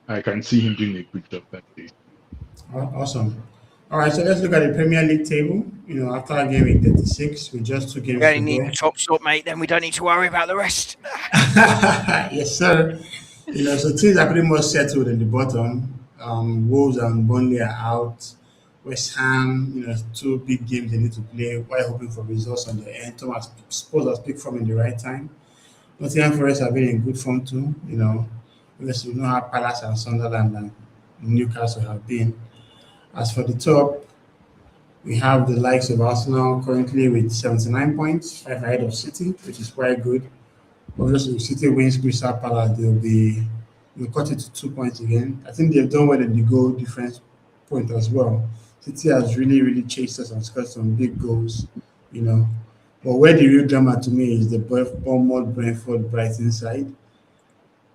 I can see him doing a good job that day. Awesome. All right, so let's look at the Premier League table. After game week 36, with just 2 games We to only need go. the top spot, mate. Then we don't need to worry about the rest. Yes, sir. So teams are pretty much settled in the bottom. Wolves and Burnley are out. West Ham, 2 big games they need to play while hoping for results on the end. Thomas Spurs has picked form in the right time. Nottingham Forest have been in good form too. Obviously, you know how Palace and Sunderland and Newcastle have been. As for the top, we have the likes of Arsenal currently with 79 points, 5 ahead of City, which is quite good. Obviously, if City wins Crystal Palace, they'll cut it to 2 points again. I think they've done well in the goal difference point as well. City has really, really chased us and scored some big goals, you know. But where the real drama to me is the Bournemouth, Brentford, Brighton side.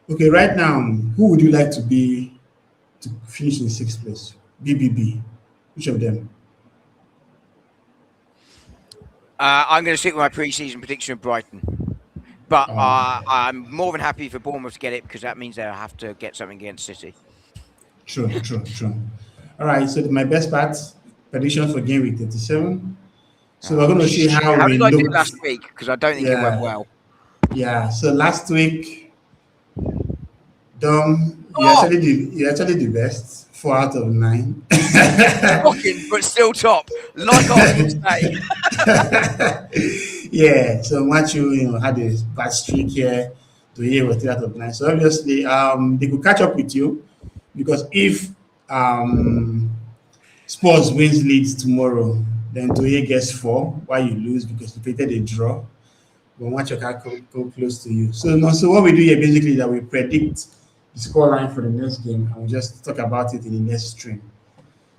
Okay, right now, who would you like to finish in sixth place? BBB. Which of them? I'm going to stick with my pre-season prediction of Brighton. But Um, I'm more than happy for Bournemouth to get it because that means they'll have to get something against City. True. All right, so my best part predictions for game week 37. So we're going to see how How we did I do look. last week? Because I don't think it went Yeah, well. yeah. So last week, Dom, Oh, you're actually the best. 4 out of 9. shocking, but still top. Like Arsenal say. Yeah. So Matthew, had a bad streak here. To here was 3 out of 9. So obviously, they could catch up with you because if um Spurs wins Leeds tomorrow, then Toye gets 4 while you lose because you created a draw. But Macho can't come close to you. So no, so what we do here basically is that we predict the scoreline for the next game and we just talk about it in the next stream.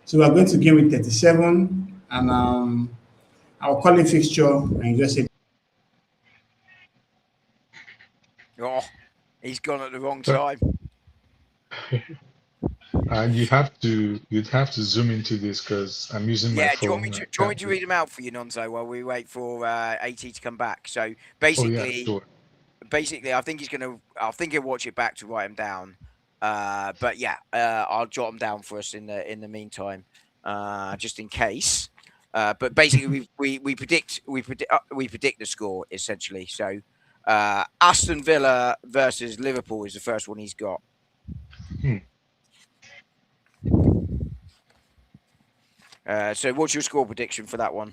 So we're going to game with 37 and I'll call it fixture and you just say Oh, he's gone at the wrong time. And you'd have to zoom into this because I'm using my Yeah, do you want phone. me I to, do you want me can't to do. read them out for you, Nonzo, while we wait for AT to come back? So Oh yeah, basically, sure. I think he'll watch it back to write them down. But yeah, I'll jot them down for us in the meantime, just in case. But basically, we predict the score essentially. So Aston Villa versus Liverpool is the first one he's got. Hmm. So what's your score prediction for that one?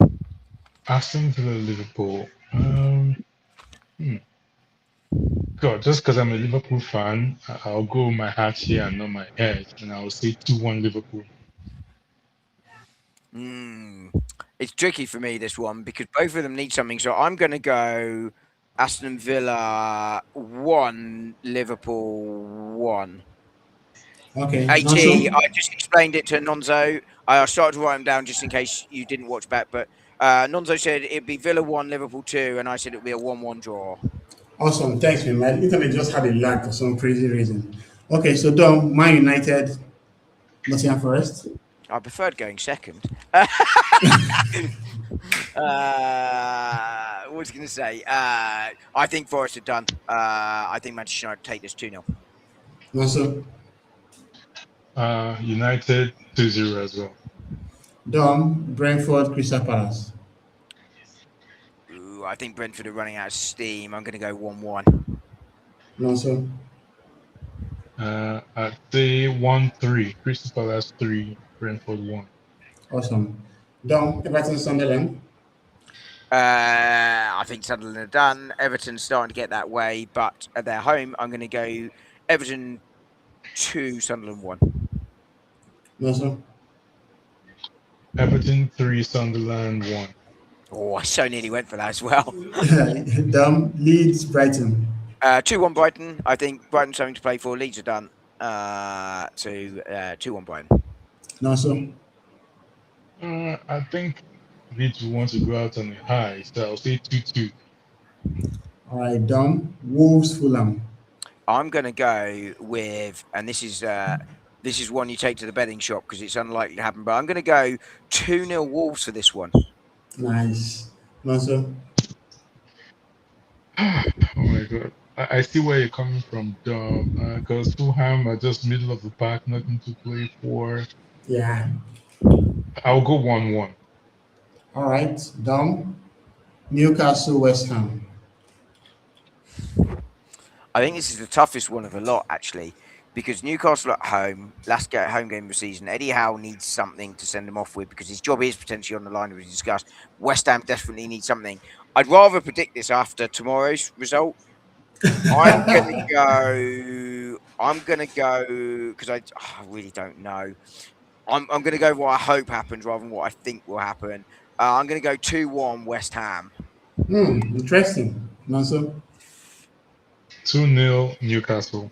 Aston Villa, Liverpool. Hmm. God, just because I'm a Liverpool fan, I'll go with my heart here and not my head, and I'll say 2-1 Liverpool. It's tricky for me, this one, because both of them need something. So I'm going to go Aston Villa 1, Liverpool 1. okay, AT, Nonso. I just explained it to Nonzo. I started to write them down just in case you didn't watch back. But Nonzo said it'd be Villa 1, Liverpool 2, and I said it'd be a 1-1 draw. Awesome, thanks, man. My internet just had a lag for some crazy reason. Okay, so Dom, Man United, Nottingham Forest. I preferred going second. What was I going to say? I think Forest are done. I think Manchester United take this 2-0. Nonso. United 2-0 as well. Dom, Brentford, Crystal Palace. Ooh, I think Brentford are running out of steam. I'm going to go 1-1. Nonso. I'd say 1-3. Crystal Palace 3, Brentford 1. Awesome. Dom, Everton, Sunderland. I think Sunderland are done. Everton's starting to get that way, but at their home, I'm going to go Everton 2, Sunderland 1. Nonso. Everton 3, Sunderland 1. Oh, I so nearly went for that as well. Dom, Leeds, Brighton. 2-1 Brighton. I think Brighton's something to play for. Leeds are done. 2-1 Brighton. Nonso. I think Leeds will want to go out on a high, so I'll say 2-2. All right, Dom. Wolves, Fulham. I'm going to go with, and this is one you take to the betting shop because it's unlikely to happen. But I'm going to go 2-0 Wolves for this one. Nice. Nonso. Oh my god. I see where you're coming from, Dom. Because Fulham are just middle of the pack, nothing to play for. Yeah. I'll go 1-1. All right, Dom. Newcastle, West Ham. I think this is the toughest one of the lot, actually, because Newcastle at home, home game of the season. Eddie Howe needs something to send him off with because his job is potentially on the line, as we discussed. West Ham definitely needs something. I'd rather predict this after tomorrow's result. I'm gonna go because I really don't know. I'm gonna go what I hope happens rather than what I think will happen. I'm gonna go 2-1 West Ham. Interesting. Nonso. 2-0 Newcastle.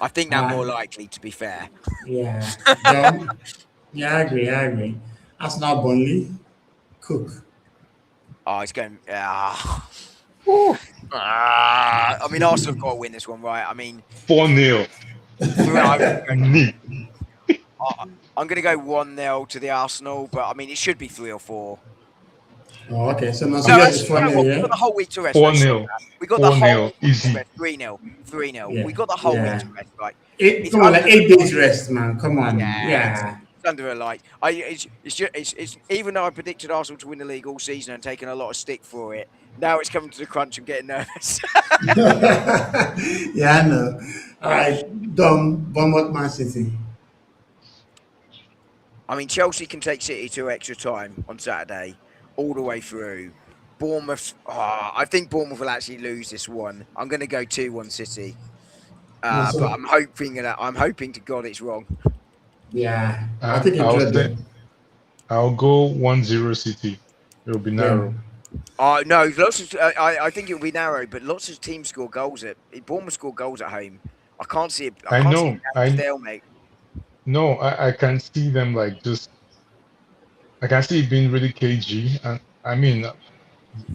I think that more likely, to be fair. Yeah. Dom. Yeah, I agree. Arsenal, Burnley. Cook. Oh, it's going. I mean, Arsenal have got to win this one, right? I mean, 4-0. Neat. I'm going to go 1-0 to the Arsenal, but I mean, it should be 3 or 4. Oh, okay. So Nonso, No, yes, it's actually, funny, we yeah? got the whole week to rest. 4-0. We got the whole 4-0. week to Easy. rest. 3-0. 3-0. Yeah, We got the whole yeah. week to rest. Like, Come on, like 8 days rest, man. Come on. Yeah. It's under a light. It's even though I predicted Arsenal to win the league all season and taken a lot of stick for it, now it's coming to the crunch. I'm getting nervous. Yeah, I know. All right, Dom, Bournemouth, Man City. I mean, Chelsea can take City to extra time on Saturday, all the way through. Bournemouth, I think Bournemouth will actually lose this one. I'm going to go 2-1 City, but I'm hoping to God it's wrong. Yeah, I think it's good. I'll go 1-0 City. It'll be narrow. No, I think it'll be narrow, but lots of teams score goals Bournemouth score goals at home. I can't see it. I know. Stalemate. No, I can see them like just. I can see it being really cagey, and I mean,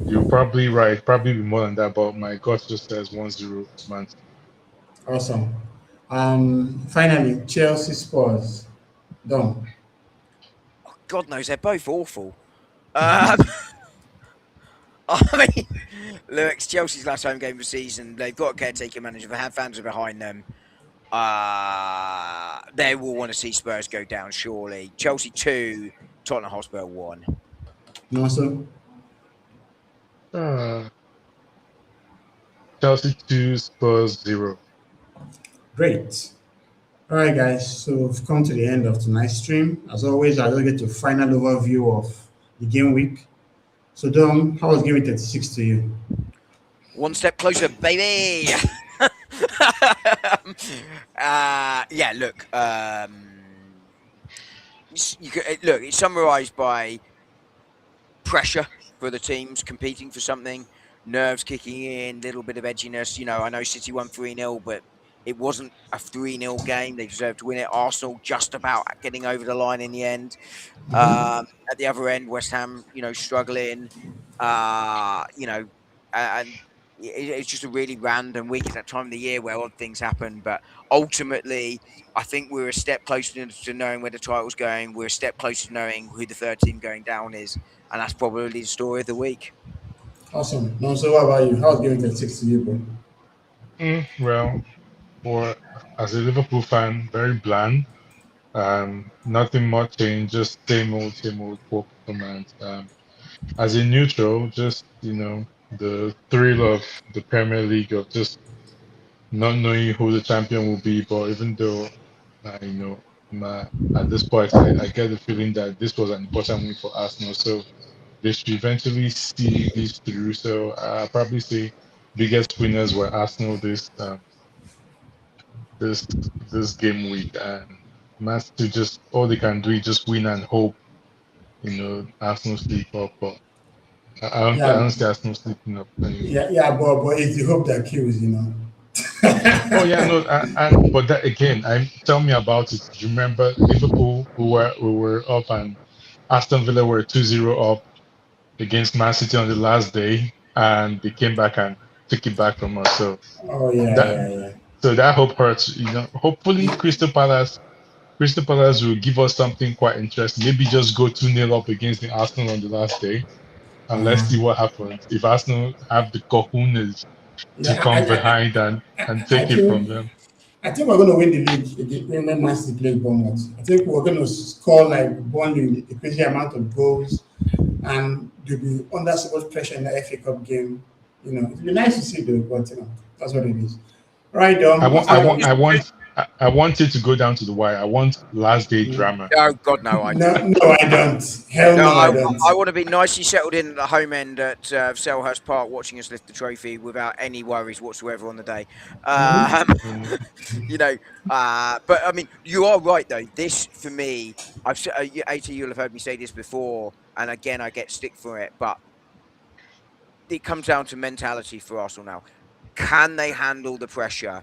you're probably right. Probably be more than that, but my gut just says 1-0 Man City. Awesome. Finally, Chelsea, Spurs. Dom. Oh, God knows they're both awful. I mean, look, it's Chelsea's last home game of the season. They've got a caretaker manager. They have fans behind them. They will want to see Spurs go down, surely. Chelsea 2, Tottenham Hotspur 1. No, sir. Chelsea 2, Spurs 0. Great. All right, guys. So we've come to the end of tonight's stream. As always, I'll get to final overview of the game week. So, Dom, how was game week 36 to you? One step closer, baby. Yeah, look. It's summarised by pressure for the teams competing for something, nerves kicking in, little bit of edginess. You know, I know City won 3-0, but it wasn't a 3-0 game. They deserved to win it. Arsenal just about getting over the line in the end. At the other end, West Ham, struggling. And it's just a really random week at that time of the year where odd things happen. But ultimately, I think we're a step closer to knowing where the title's going. We're a step closer to knowing who the third team going down is. And that's probably the story of the week. Awesome. No, so what about you? How was game week 36 to you, bro? Well, as a Liverpool fan, very bland. Nothing much change, just same old poor performance. As a neutral, just the thrill of the Premier League of just not knowing who the champion will be. But even though at this point, I get the feeling that this was an important win for Arsenal, so they should eventually see this through. So I'll probably say biggest winners were Arsenal this game week, and Man City just all they can do is just win and hope Arsenal sleep up. But I don't see Arsenal sleeping up anyway. Yeah, but it's the hope that kills. Oh yeah, no, but that again, tell me about it. Do you remember Liverpool? We were up, and Aston Villa were 2-0 up against Man City on the last day, and they came back and took it back from us. So Oh yeah, that yeah, yeah. so that hope hurts. Hopefully Crystal Palace will give us something quite interesting. Maybe just go 2-0 up against the Arsenal on the last day, and let's see what happens. If Arsenal have the cojones to Yeah, come behind and I take it from them. we're going to win the league when Man City plays Bournemouth. I think we're going to score like Burnley a crazy amount of goals, and they'll be under so much pressure in the FA Cup game. It'll be nice to see though, but that's what it is. Right, I want, I Arsenal. want, I want, I want it to go down to the wire. I want last day drama. Oh God, no, I No, don't. no, I don't. Hell No, no, I don't. I want to be nicely settled in at the home end at Selhurst Park, watching us lift the trophy without any worries whatsoever on the day. Mm. But I mean, you are right though. This for me, AT, you'll have heard me say this before, and again, I get stick for it, but it comes down to mentality for Arsenal now. Can they handle the pressure?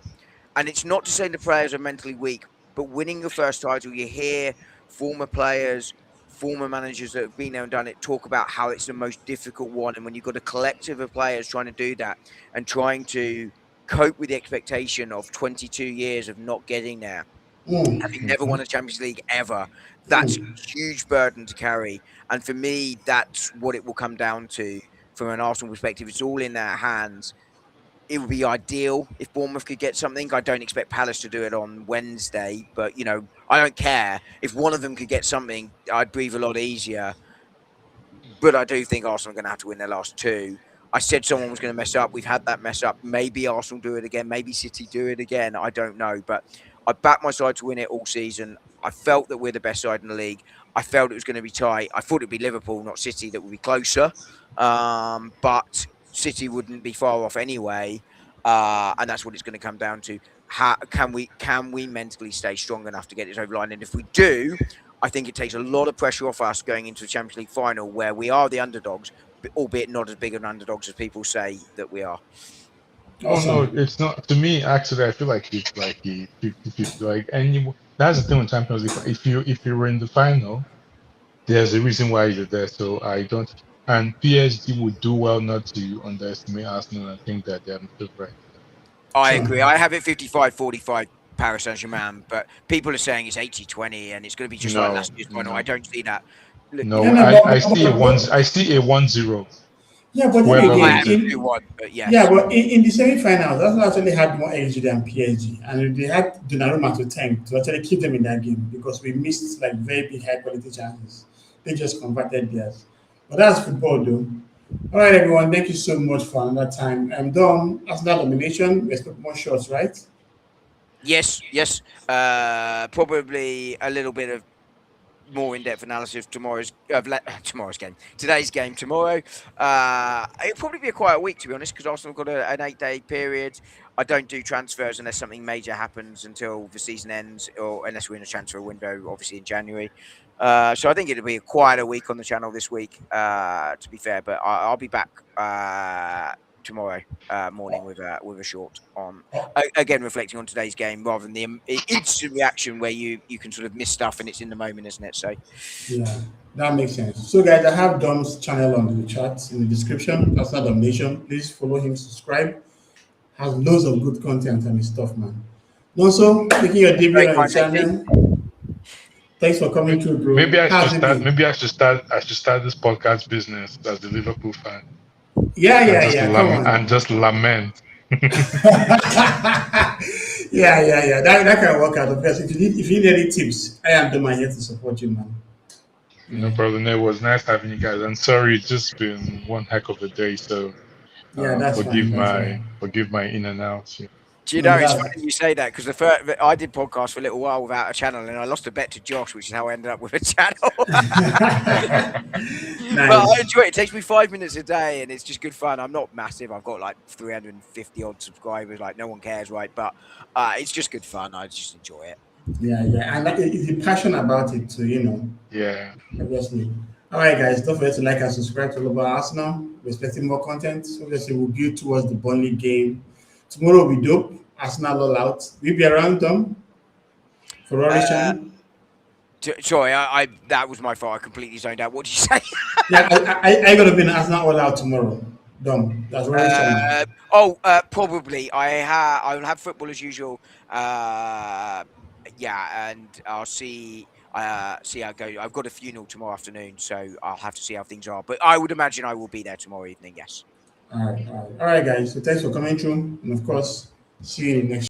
And it's not to say the players are mentally weak, but winning your first title, you hear former players, former managers that have been there and done it talk about how it's the most difficult one. And when you've got a collective of players trying to do that and trying to cope with the expectation of 22 years of not getting there, having never won a Champions League ever, that's a huge burden to carry. And for me, that's what it will come down to from an Arsenal perspective. It's all in their hands. It would be ideal if Bournemouth could get something. I don't expect Palace to do it on Wednesday, but I don't care. If one of them could get something, I'd breathe a lot easier. But I do think Arsenal are going to have to win their last two. I said someone was going to mess up. We've had that mess up. Maybe Arsenal do it again. Maybe City do it again. I don't know. But I backed my side to win it all season. I felt that we're the best side in the league. I felt it was going to be tight. I thought it'd be Liverpool, not City, that would be closer. But City wouldn't be far off anyway. And that's what it's going to come down to. How can we mentally stay strong enough to get this over the line? And if we do, I think it takes a lot of pressure off us going into the Champions League final, where we are the underdogs, albeit not as big an underdogs as people say that we are. Oh no, it's not. To me, actually, I feel like it's like a 50-50. That's the thing with Champions League. If you were in the final, there's a reason why you're there. So I don't. And PSG would do well not to underestimate Arsenal and think that they're the favorite. I agree. I have it 55-45 Paris Saint-Germain, but people are saying it's 80-20 and it's going to be just like last year's final. I don't see that. I see a 1-0. Yeah, but then Whoever again, wins it. 2-1, but yes. yeah, but in the semi-finals, Arsenal actually had more energy than PSG, and they had Donnarumma to thank to actually keep them in that game because we missed like very big high quality chances. They just converted theirs. But that's football, though. All right, everyone. Thank you so much for another time. I'm done. Arsenal domination. We expect more shots, right? Yes. Probably a little bit of more in-depth analysis of today's game tomorrow. It'll probably be a quiet week, to be honest, because Arsenal got an 8-day period. I don't do transfers unless something major happens until the season ends, or unless we're in a transfer window, obviously in January. So I think it'll be a quieter week on the channel this week, to be fair. But I'll be back tomorrow morning with a short on again reflecting on today's game rather than the instant reaction where you can sort of miss stuff and it's in the moment, isn't it? So yeah, that makes sense. So guys, I have Dom's channel on the chat in the description. Arsenal Domination. Please follow him, subscribe. Has loads of good content and stuff, man. Also, making your debut on the channel. Thanks for coming through, bro. Maybe I should start this podcast business as the Liverpool fan. Yeah. Come on. And just lament. Yeah. That can work out. Because if you need any tips, I am the man here to support you, man. No problem. It was nice having you guys. I'm sorry, it's just been one heck of a day. So that's forgive fine. my in and outs. Yeah. Do you know, it's funny you say that because I did podcast for a little while without a channel and I lost a bet to Josh, which is how I ended up with a channel. Nice. But I enjoy it. It takes me 5 minutes a day and it's just good fun. I'm not massive. I've got like 350 odd subscribers. Like no one cares, right? But it's just good fun. I just enjoy it. Yeah. And if you're passionate about it too, Yeah. Obviously. All right, guys. Don't forget to like and subscribe to Global Arsenal. We're expecting more content. Obviously, we'll build towards the Burnley game. Tomorrow will be dope. Arsenal all out. We'll be around them for Relegation. Sorry, I that was my fault. I completely zoned out. What did you say? Yeah, I got to be in Arsenal all out tomorrow. Done. That's very sure now. Probably. I will have football as usual. Yeah, and I'll see how it goes. I've got a funeral tomorrow afternoon, so I'll have to see how things are. But I would imagine I will be there tomorrow evening. Yes. All right, guys. So thanks for coming through, and of course, see you next.